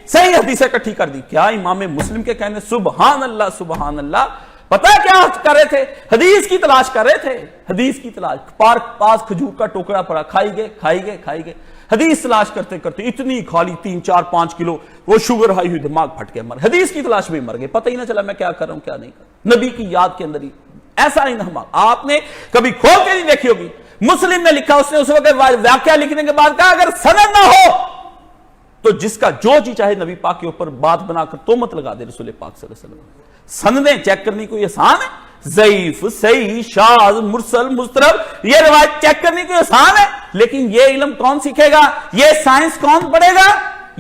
[SPEAKER 1] صحیح حدیثیں اکٹھی کر دی، کیا امام مسلم کے کہنے سبحان اللہ سبحان اللہ۔ پتہ ہے کیا کر رہے تھے؟ حدیث کی تلاش کر رہے تھے، حدیث کی تلاش، پاس کھجور کا ٹوکرا پڑا، کھائی گئے، حدیث تلاش کرتے کرتے اتنی کھا لی 3 4 5 کلو، وہ شوگر ہائی ہوئی، دماغ پھٹ کے مر، حدیث کی تلاش میں مر گئے، پتہ ہی نہ چلا میں کیا کر رہا ہوں کیا نہیں کر رہا، نبی کی یاد کے اندر ہی ایسا ہی نہ، آپ نے کبھی کھول کے نہیں دیکھی ہوگی۔ مسلم نے لکھا، اس نے اس وقت واقعہ لکھنے کے بعد کہا اگر سند نہ ہو تو جس کا جو جی چاہے نبی پاک کے اوپر بات بنا کر تہمت لگا دے رسول پاک صلی اللہ علیہ وسلم۔ سندیں چیک کرنی کوئی آسان ہے؟ ضعیف، صحیح، شاذ، مرسل، مضطرب، یہ روایت چیک کرنی کوئی آسان ہے؟ لیکن یہ علم کون سیکھے گا؟ یہ سائنس کون پڑھے گا؟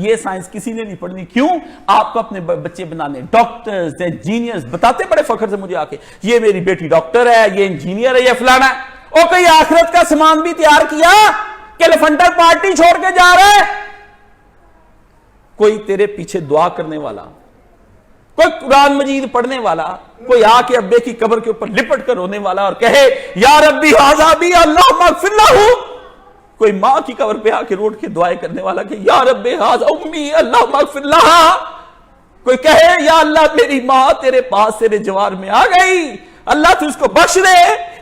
[SPEAKER 1] یہ سائنس کسی نے نہیں پڑھنی۔ کیوں؟ آپ کو اپنے بچے بنانے، ڈاکٹرز، انجینئرز بتاتے بڑے فخر سے مجھے آ کے، یہ میری بیٹی ڈاکٹر ہے، یہ انجینئر ہے، یہ فلانا ہے۔ اور کوئی آخرت کا سامان بھی تیار کیا کہ لفنڈر پارٹی چھوڑ کے جا رہا ہے؟ کوئی تیرے پیچھے دعا کرنے والا، کوئی قرآن مجید پڑھنے والا، کوئی آ کے ابے کی قبر کے اوپر لپٹ کر رونے والا اور کہے یا ربی ھذا بی اللہم اغفر لہ، کوئی ماں کی قبر پہ آ کے روٹ کے دعائیں کرنے والا کہ یا ربی ھذا امی اللہم اغفر لہ، کوئی کہے یا اللہ میری ماں تیرے پاس تیرے جوار میں آ گئی، اللہ تو اس کو بخش دے،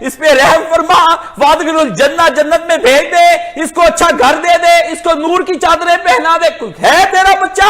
[SPEAKER 1] اس پہ رحم فرما، وادخل الجنہ، جنت میں بھیج دے، اس کو اچھا گھر دے دے، اس کو نور کی چادریں پہنا دے۔ کوئی ہے تیرا بچہ